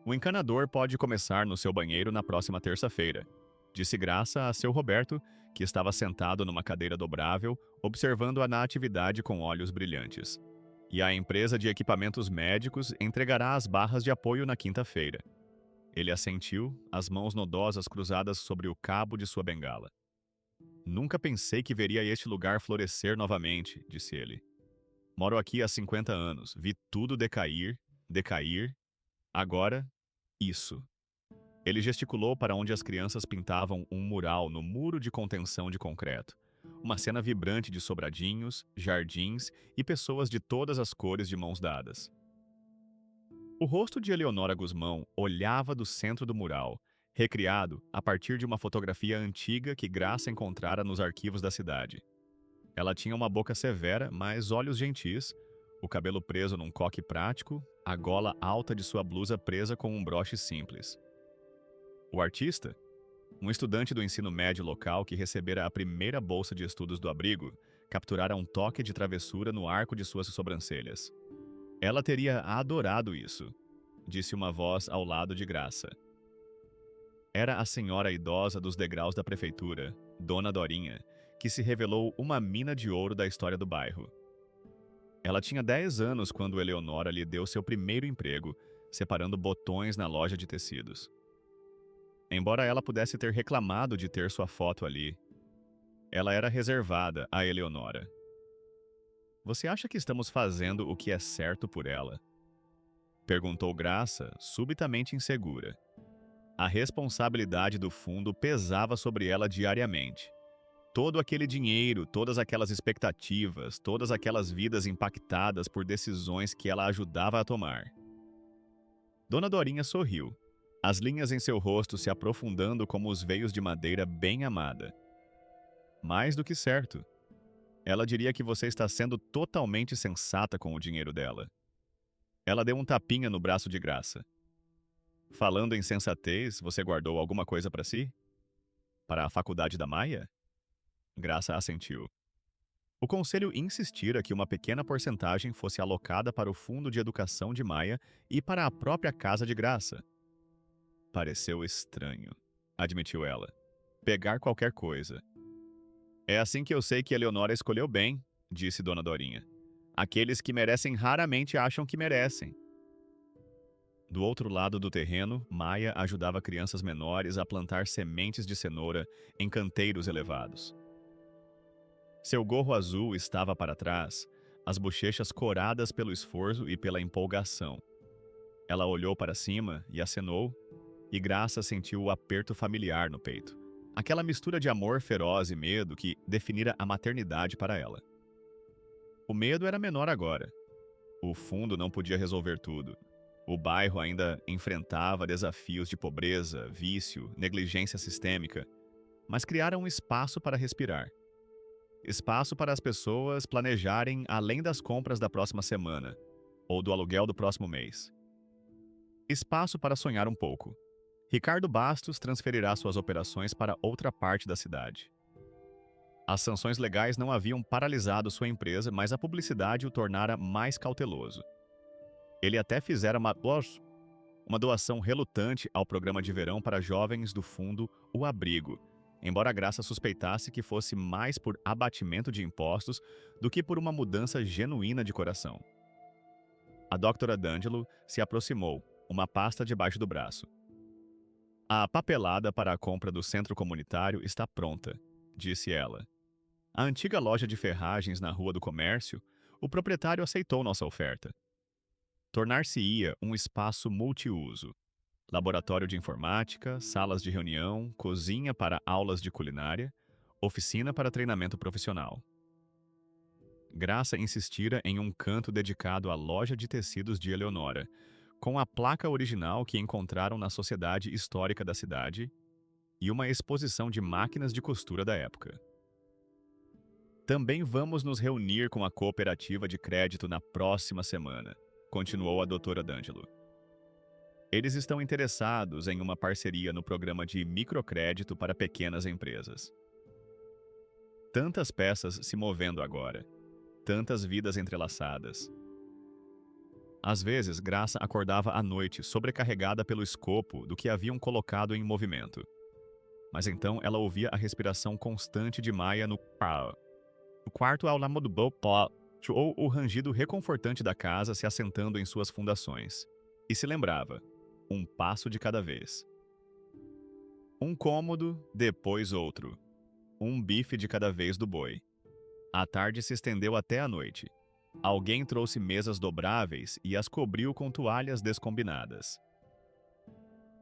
Speaker 1: O encanador pode começar no seu banheiro na próxima terça-feira, disse Graça a seu Roberto, que estava sentado numa cadeira dobrável, observando-a na atividade com olhos brilhantes. E a empresa de equipamentos médicos entregará as barras de apoio na quinta-feira. Ele assentiu, as mãos nodosas cruzadas sobre o cabo de sua bengala. Nunca pensei que veria este lugar florescer novamente, disse ele. Moro aqui há 50 anos, vi tudo decair, decair. Agora, isso. Ele gesticulou para onde as crianças pintavam um mural no muro de contenção de concreto. Uma cena vibrante de sobradinhos, jardins e pessoas de todas as cores de mãos dadas. O rosto de Eleonora Guzmão olhava do centro do mural, recriado a partir de uma fotografia antiga que Graça encontrara nos arquivos da cidade. Ela tinha uma boca severa, mas olhos gentis, o cabelo preso num coque prático, a gola alta de sua blusa presa com um broche simples. O artista, um estudante do ensino médio local que recebera a primeira bolsa de estudos do abrigo, capturara um toque de travessura no arco de suas sobrancelhas. Ela teria adorado isso, disse uma voz ao lado de Graça. Era a senhora idosa dos degraus da prefeitura, Dona Dorinha, que se revelou uma mina de ouro da história do bairro. Ela tinha 10 anos quando Eleonora lhe deu seu primeiro emprego, separando botões na loja de tecidos. Embora ela pudesse ter reclamado de ter sua foto ali, ela era reservada a Eleonora. Você acha que estamos fazendo o que é certo por ela? Perguntou Graça, subitamente insegura. A responsabilidade do fundo pesava sobre ela diariamente. Todo aquele dinheiro, todas aquelas expectativas, todas aquelas vidas impactadas por decisões que ela ajudava a tomar. Dona Dorinha sorriu, as linhas em seu rosto se aprofundando como os veios de madeira bem amada. Mais do que certo. Ela diria que você está sendo totalmente sensata com o dinheiro dela. Ela deu um tapinha no braço de Graça. Falando em sensatez, você guardou alguma coisa para si? Para a faculdade da Maia? Graça assentiu. O conselho insistira que uma pequena porcentagem fosse alocada para o Fundo de Educação de Maia e para a própria casa de Graça. Pareceu estranho, admitiu ela. Pegar qualquer coisa. É assim que eu sei que Eleonora escolheu bem, disse Dona Dorinha. Aqueles que merecem raramente acham que merecem. Do outro lado do terreno, Maia ajudava crianças menores a plantar sementes de cenoura em canteiros elevados. Seu gorro azul estava para trás, as bochechas coradas pelo esforço e pela empolgação. Ela olhou para cima e acenou, e Graça sentiu o aperto familiar no peito. Aquela mistura de amor feroz e medo que definira a maternidade para ela. O medo era menor agora. O fundo não podia resolver tudo. O bairro ainda enfrentava desafios de pobreza, vício, negligência sistêmica, mas criaram um espaço para respirar. Espaço para as pessoas planejarem além das compras da próxima semana ou do aluguel do próximo mês. Espaço para sonhar um pouco. Ricardo Bastos transferirá suas operações para outra parte da cidade. As sanções legais não haviam paralisado sua empresa, mas a publicidade o tornara mais cauteloso. Ele até fizera uma doação relutante ao programa de verão para jovens do fundo O Abrigo, embora Graça suspeitasse que fosse mais por abatimento de impostos do que por uma mudança genuína de coração. A Dra. D'Angelo se aproximou, uma pasta debaixo do braço. A papelada para a compra do centro comunitário está pronta, disse ela. A antiga loja de ferragens na Rua do Comércio, o proprietário aceitou nossa oferta. Tornar-se-ia um espaço multiuso. Laboratório de informática, salas de reunião, cozinha para aulas de culinária, oficina para treinamento profissional. Graça insistira em um canto dedicado à loja de tecidos de Eleonora, com a placa original que encontraram na Sociedade Histórica da cidade e uma exposição de máquinas de costura da época. Também vamos nos reunir com a cooperativa de crédito na próxima semana, continuou a doutora D'Angelo. Eles estão interessados em uma parceria no programa de microcrédito para pequenas empresas. Tantas peças se movendo agora, tantas vidas entrelaçadas. Às vezes, Graça acordava à noite sobrecarregada pelo escopo do que haviam colocado em movimento. Mas então ela ouvia a respiração constante de Maia no quarto ao lado do pó, ou o rangido reconfortante da casa se assentando em suas fundações. E se lembrava, um passo de cada vez. Um cômodo, depois outro. Um bife de cada vez do boi. A tarde se estendeu até a noite. Alguém trouxe mesas dobráveis e as cobriu com toalhas descombinadas.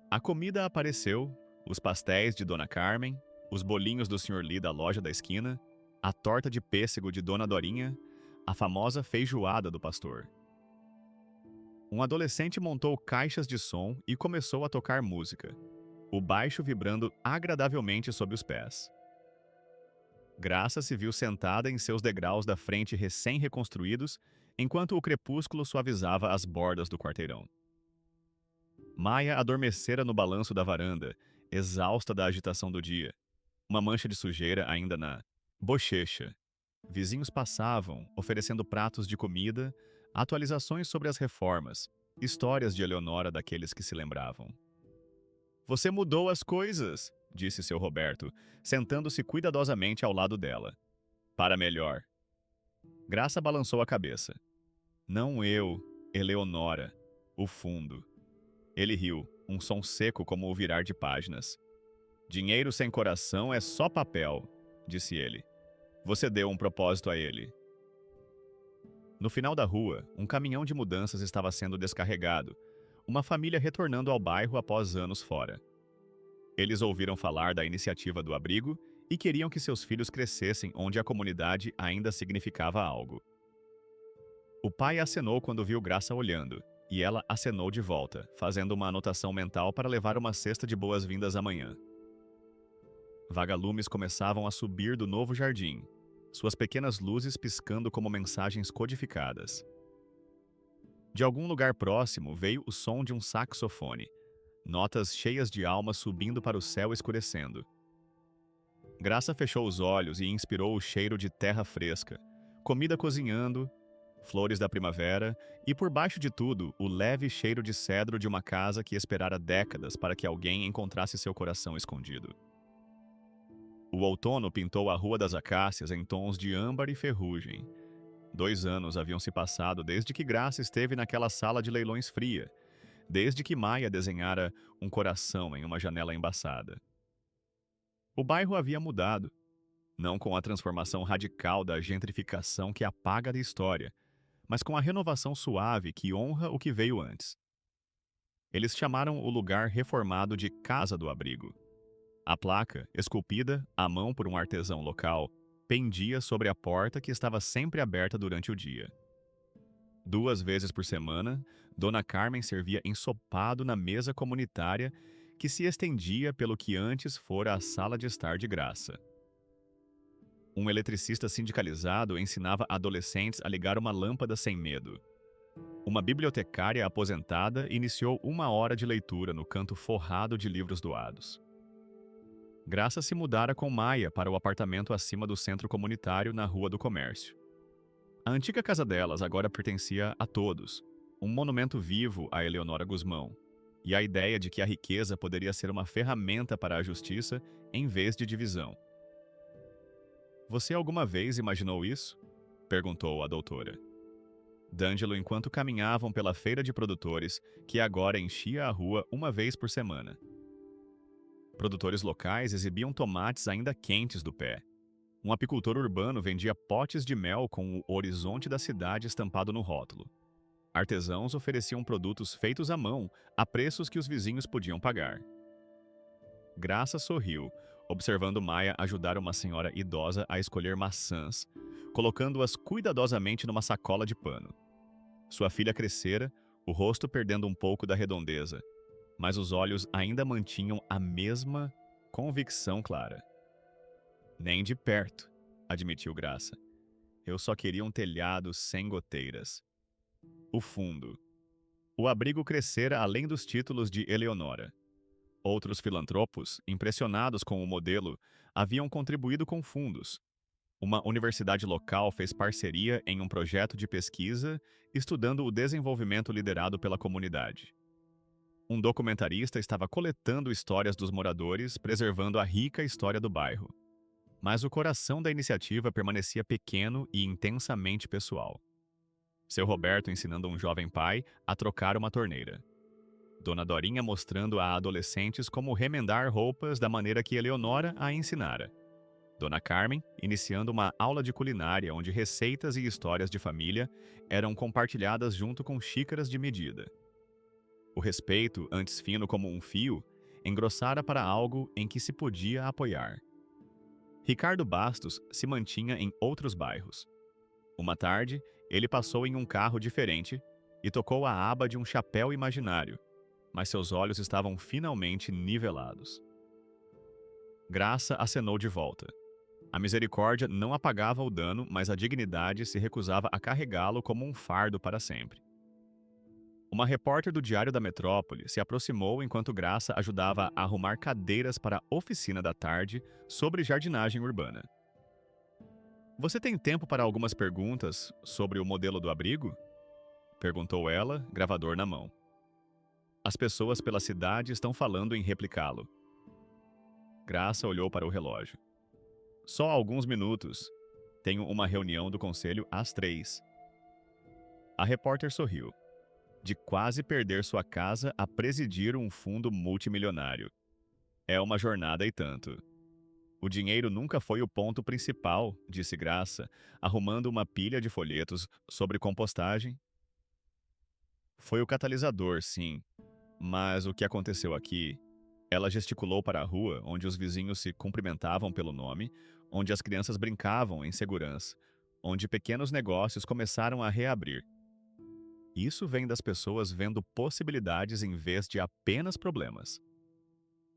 Speaker 1: A comida apareceu, os pastéis de Dona Carmen, os bolinhos do Sr. Lee da loja da esquina, a torta de pêssego de Dona Dorinha, a famosa feijoada do pastor. Um adolescente montou caixas de som e começou a tocar música, o baixo vibrando agradavelmente sob os pés. Graça se viu sentada em seus degraus da frente recém-reconstruídos, enquanto o crepúsculo suavizava as bordas do quarteirão. Maia adormecera no balanço da varanda, exausta da agitação do dia, uma mancha de sujeira ainda na bochecha. Vizinhos passavam, oferecendo pratos de comida, atualizações sobre as reformas, histórias de Eleonora daqueles que se lembravam. "Você mudou as coisas", disse seu Roberto, sentando-se cuidadosamente ao lado dela. "Para melhor." Graça balançou a cabeça. "Não eu, Eleonora. O fundo." Ele riu, um som seco como o virar de páginas. "Dinheiro sem coração é só papel", disse ele. "Você deu um propósito a ele." No final da rua, um caminhão de mudanças estava sendo descarregado, uma família retornando ao bairro após anos fora. Eles ouviram falar da iniciativa do abrigo e queriam que seus filhos crescessem onde a comunidade ainda significava algo. O pai acenou quando viu Graça olhando, e ela acenou de volta, fazendo uma anotação mental para levar uma cesta de boas-vindas amanhã. Vagalumes começavam a subir do novo jardim, suas pequenas luzes piscando como mensagens codificadas. De algum lugar próximo veio o som de um saxofone, notas cheias de alma subindo para o céu escurecendo. Graça fechou os olhos e inspirou o cheiro de terra fresca, comida cozinhando, flores da primavera e, por baixo de tudo, o leve cheiro de cedro de uma casa que esperara décadas para que alguém encontrasse seu coração escondido. O outono pintou a Rua das Acácias em tons de âmbar e ferrugem. 2 anos haviam se passado desde que Graça esteve naquela sala de leilões fria, desde que Maia desenhara um coração em uma janela embaçada. O bairro havia mudado, não com a transformação radical da gentrificação que apaga da história, mas com a renovação suave que honra o que veio antes. Eles chamaram o lugar reformado de Casa do Abrigo. A placa, esculpida à mão por um artesão local, pendia sobre a porta que estava sempre aberta durante o dia. 2 vezes por semana, Dona Carmen servia ensopado na mesa comunitária que se estendia pelo que antes fora a sala de estar de Graça. Um eletricista sindicalizado ensinava adolescentes a ligar uma lâmpada sem medo. Uma bibliotecária aposentada iniciou 1 hora de leitura no canto forrado de livros doados. Graça se mudara com Maia para o apartamento acima do centro comunitário na Rua do Comércio. A antiga casa delas agora pertencia a todos, um monumento vivo a Eleonora Gusmão, e a ideia de que a riqueza poderia ser uma ferramenta para a justiça em vez de divisão. "Você alguma vez imaginou isso?" perguntou a doutora. D'Angelo enquanto caminhavam pela feira de produtores, que agora enchia a rua 1 vez por semana. Produtores locais exibiam tomates ainda quentes do pé. Um apicultor urbano vendia potes de mel com o horizonte da cidade estampado no rótulo. Artesãos ofereciam produtos feitos à mão a preços que os vizinhos podiam pagar. Graça sorriu, observando Maia ajudar uma senhora idosa a escolher maçãs, colocando-as cuidadosamente numa sacola de pano. Sua filha crescera, o rosto perdendo um pouco da redondeza, mas os olhos ainda mantinham a mesma convicção clara. Nem de perto, admitiu Graça. Eu só queria um telhado sem goteiras. O fundo. O abrigo crescera além dos títulos de Eleonora. Outros filantropos, impressionados com o modelo, haviam contribuído com fundos. Uma universidade local fez parceria em um projeto de pesquisa estudando o desenvolvimento liderado pela comunidade. Um documentarista estava coletando histórias dos moradores, preservando a rica história do bairro. Mas o coração da iniciativa permanecia pequeno e intensamente pessoal. Seu Roberto ensinando um jovem pai a trocar uma torneira. Dona Dorinha mostrando a adolescentes como remendar roupas da maneira que Eleonora a ensinara. Dona Carmen iniciando uma aula de culinária onde receitas e histórias de família eram compartilhadas junto com xícaras de medida. O respeito, antes fino como um fio, engrossara para algo em que se podia apoiar. Ricardo Bastos se mantinha em outros bairros. Uma tarde, ele passou em um carro diferente e tocou a aba de um chapéu imaginário, mas seus olhos estavam finalmente nivelados. Graça acenou de volta. A misericórdia não apagava o dano, mas a dignidade se recusava a carregá-lo como um fardo para sempre. Uma repórter do Diário da Metrópole se aproximou enquanto Graça ajudava a arrumar cadeiras para a oficina da tarde sobre jardinagem urbana. Você tem tempo para algumas perguntas sobre o modelo do abrigo? Perguntou ela, gravador na mão. As pessoas pela cidade estão falando em replicá-lo. Graça olhou para o relógio. Só alguns minutos. Tenho uma reunião do conselho às 3. A repórter sorriu. De quase perder sua casa a presidir um fundo multimilionário. É uma jornada e tanto. O dinheiro nunca foi o ponto principal, disse Graça, arrumando uma pilha de folhetos sobre compostagem. Foi o catalisador, sim. Mas o que aconteceu aqui? Ela gesticulou para a rua, onde os vizinhos se cumprimentavam pelo nome, onde as crianças brincavam em segurança, onde pequenos negócios começaram a reabrir. Isso vem das pessoas vendo possibilidades em vez de apenas problemas.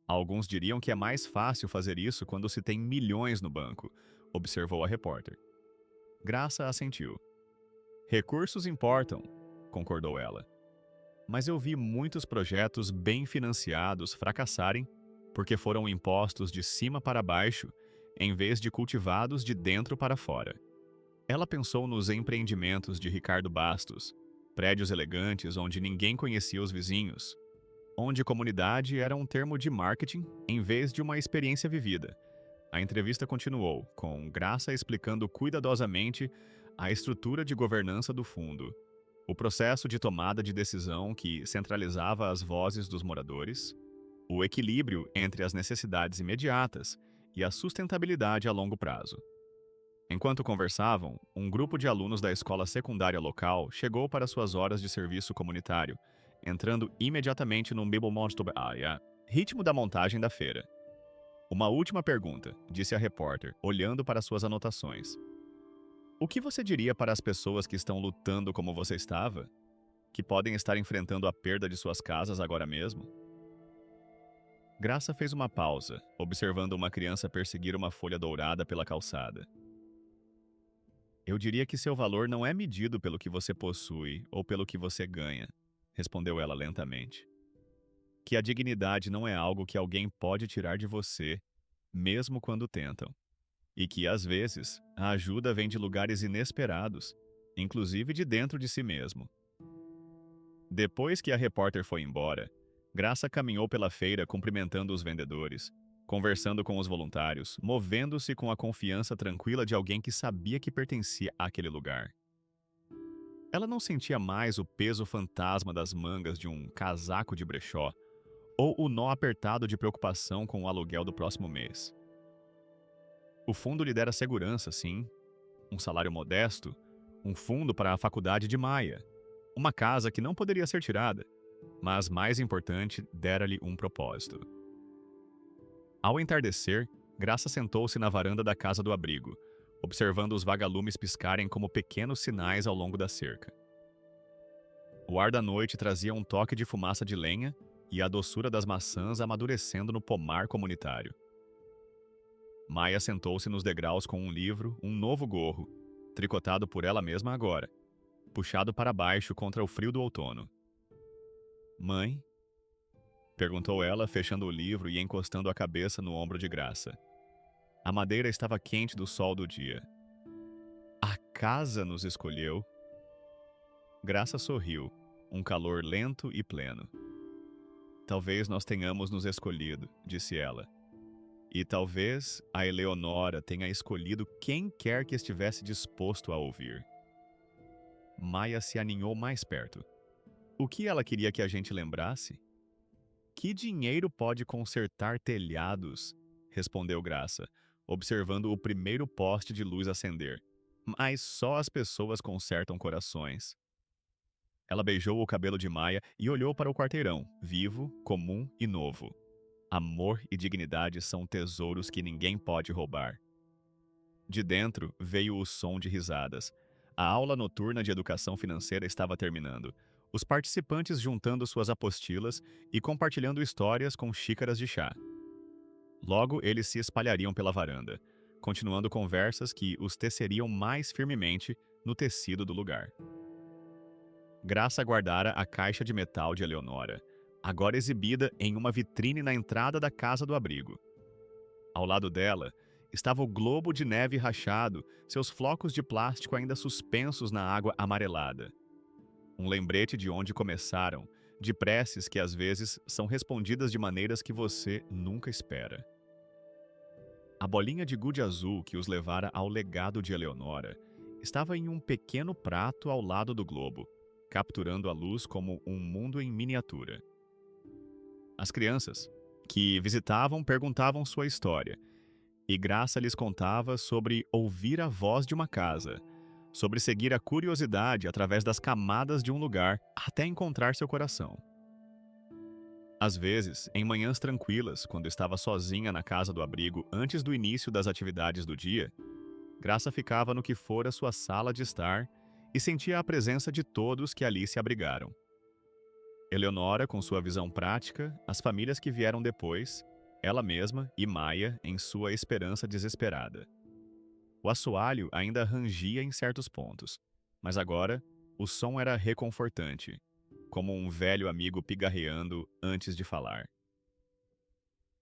Speaker 1: Alguns diriam que é mais fácil fazer isso quando se tem milhões no banco, observou a repórter. Graça assentiu. Recursos importam, concordou ela. Mas eu vi muitos projetos bem financiados fracassarem porque foram impostos de cima para baixo em vez de cultivados de dentro para fora. Ela pensou nos empreendimentos de Ricardo Bastos, prédios elegantes onde ninguém conhecia os vizinhos, onde comunidade era um termo de marketing em vez de uma experiência vivida. A entrevista continuou, com Graça explicando cuidadosamente a estrutura de governança do fundo, o processo de tomada de decisão que centralizava as vozes dos moradores, o equilíbrio entre as necessidades imediatas e a sustentabilidade a longo prazo. Enquanto conversavam, um grupo de alunos da escola secundária local chegou para suas horas de serviço comunitário, entrando imediatamente no ritmo da montagem da feira. Uma última pergunta, disse a repórter, olhando para suas anotações. O que você diria para as pessoas que estão lutando como você estava? Que podem estar enfrentando a perda de suas casas agora mesmo? Graça fez uma pausa, observando uma criança perseguir uma folha dourada pela calçada. Eu diria que seu valor não é medido pelo que você possui ou pelo que você ganha, respondeu ela lentamente. Que a dignidade não é algo que alguém pode tirar de você, mesmo quando tentam. E que, às vezes, a ajuda vem de lugares inesperados, inclusive de dentro de si mesmo. Depois que a repórter foi embora, Graça caminhou pela feira cumprimentando os vendedores, conversando com os voluntários, movendo-se com a confiança tranquila de alguém que sabia que pertencia àquele lugar. Ela não sentia mais o peso fantasma das mangas de um casaco de brechó, ou o nó apertado de preocupação com o aluguel do próximo mês. O fundo lhe dera segurança, sim, um salário modesto, um fundo para a faculdade de Maia, uma casa que não poderia ser tirada, mas, mais importante, dera-lhe um propósito. Ao entardecer, Graça sentou-se na varanda da casa do abrigo, observando os vagalumes piscarem como pequenos sinais ao longo da cerca. O ar da noite trazia um toque de fumaça de lenha e a doçura das maçãs amadurecendo no pomar comunitário. Maia sentou-se nos degraus com um livro, um novo gorro, tricotado por ela mesma agora, puxado para baixo contra o frio do outono. "Mãe?" perguntou ela, fechando o livro e encostando a cabeça no ombro de Graça. A madeira estava quente do sol do dia. "A casa nos escolheu." Graça sorriu, um calor lento e pleno. "Talvez nós tenhamos nos escolhido", disse ela. "E talvez a Eleonora tenha escolhido quem quer que estivesse disposto a ouvir." Maia se aninhou mais perto. "O que ela queria que a gente lembrasse?" "Que dinheiro pode consertar telhados?" respondeu Graça, observando o primeiro poste de luz acender. "Mas só as pessoas consertam corações." Ela beijou o cabelo de Maia e olhou para o quarteirão, vivo, comum e novo. Amor e dignidade são tesouros que ninguém pode roubar. De dentro veio o som de risadas. A aula noturna de educação financeira estava terminando. Os participantes juntando suas apostilas e compartilhando histórias com xícaras de chá. Logo, eles se espalhariam pela varanda, continuando conversas que os teceriam mais firmemente no tecido do lugar. Graça guardara a caixa de metal de Eleonora, agora exibida em uma vitrine na entrada da casa do abrigo. Ao lado dela estava o globo de neve rachado, seus flocos de plástico ainda suspensos na água amarelada. Um lembrete de onde começaram, de preces que às vezes são respondidas de maneiras que você nunca espera. A bolinha de gude azul que os levara ao legado de Eleonora estava em um pequeno prato ao lado do globo, capturando a luz como um mundo em miniatura. As crianças que visitavam perguntavam sua história, e Graça lhes contava sobre ouvir a voz de uma casa, sobre seguir a curiosidade através das camadas de um lugar até encontrar seu coração. Às vezes, em manhãs tranquilas, quando estava sozinha na casa do abrigo antes do início das atividades do dia, Graça ficava no que fora sua sala de estar e sentia a presença de todos que ali se abrigaram. Eleonora, com sua visão prática, as famílias que vieram depois, ela mesma e Maia em sua esperança desesperada. O assoalho ainda rangia em certos pontos, mas agora o som era reconfortante, como um velho amigo pigarreando antes de falar.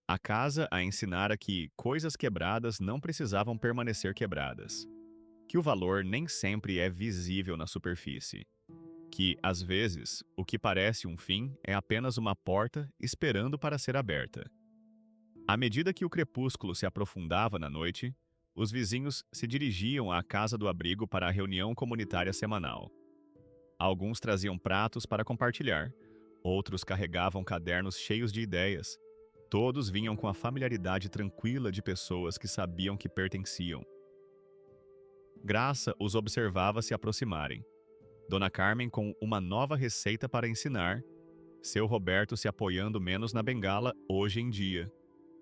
Speaker 1: A casa a ensinara que coisas quebradas não precisavam permanecer quebradas, que o valor nem sempre é visível na superfície, que, às vezes, o que parece um fim é apenas uma porta esperando para ser aberta. À medida que o crepúsculo se aprofundava na noite, os vizinhos se dirigiam à casa do abrigo para a reunião comunitária semanal. Alguns traziam pratos para compartilhar, outros carregavam cadernos cheios de ideias. Todos vinham com a familiaridade tranquila de pessoas que sabiam que pertenciam. Graça os observava se aproximarem. Dona Carmen com uma nova receita para ensinar, seu Roberto se apoiando menos na bengala hoje em dia.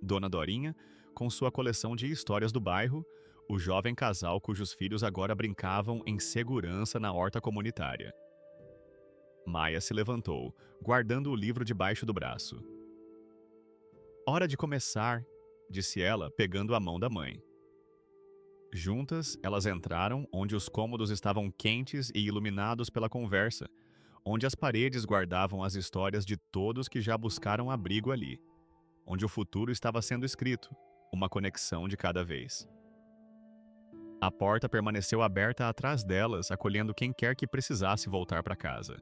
Speaker 1: Dona Dorinha, com sua coleção de histórias do bairro, o jovem casal cujos filhos agora brincavam em segurança na horta comunitária. Maia se levantou, guardando o livro debaixo do braço. "Hora de começar", disse ela, pegando a mão da mãe. Juntas, elas entraram onde os cômodos estavam quentes e iluminados pela conversa, onde as paredes guardavam as histórias de todos que já buscaram abrigo ali, onde o futuro estava sendo escrito, uma conexão de cada vez. A porta permaneceu aberta atrás delas, acolhendo quem quer que precisasse voltar para casa.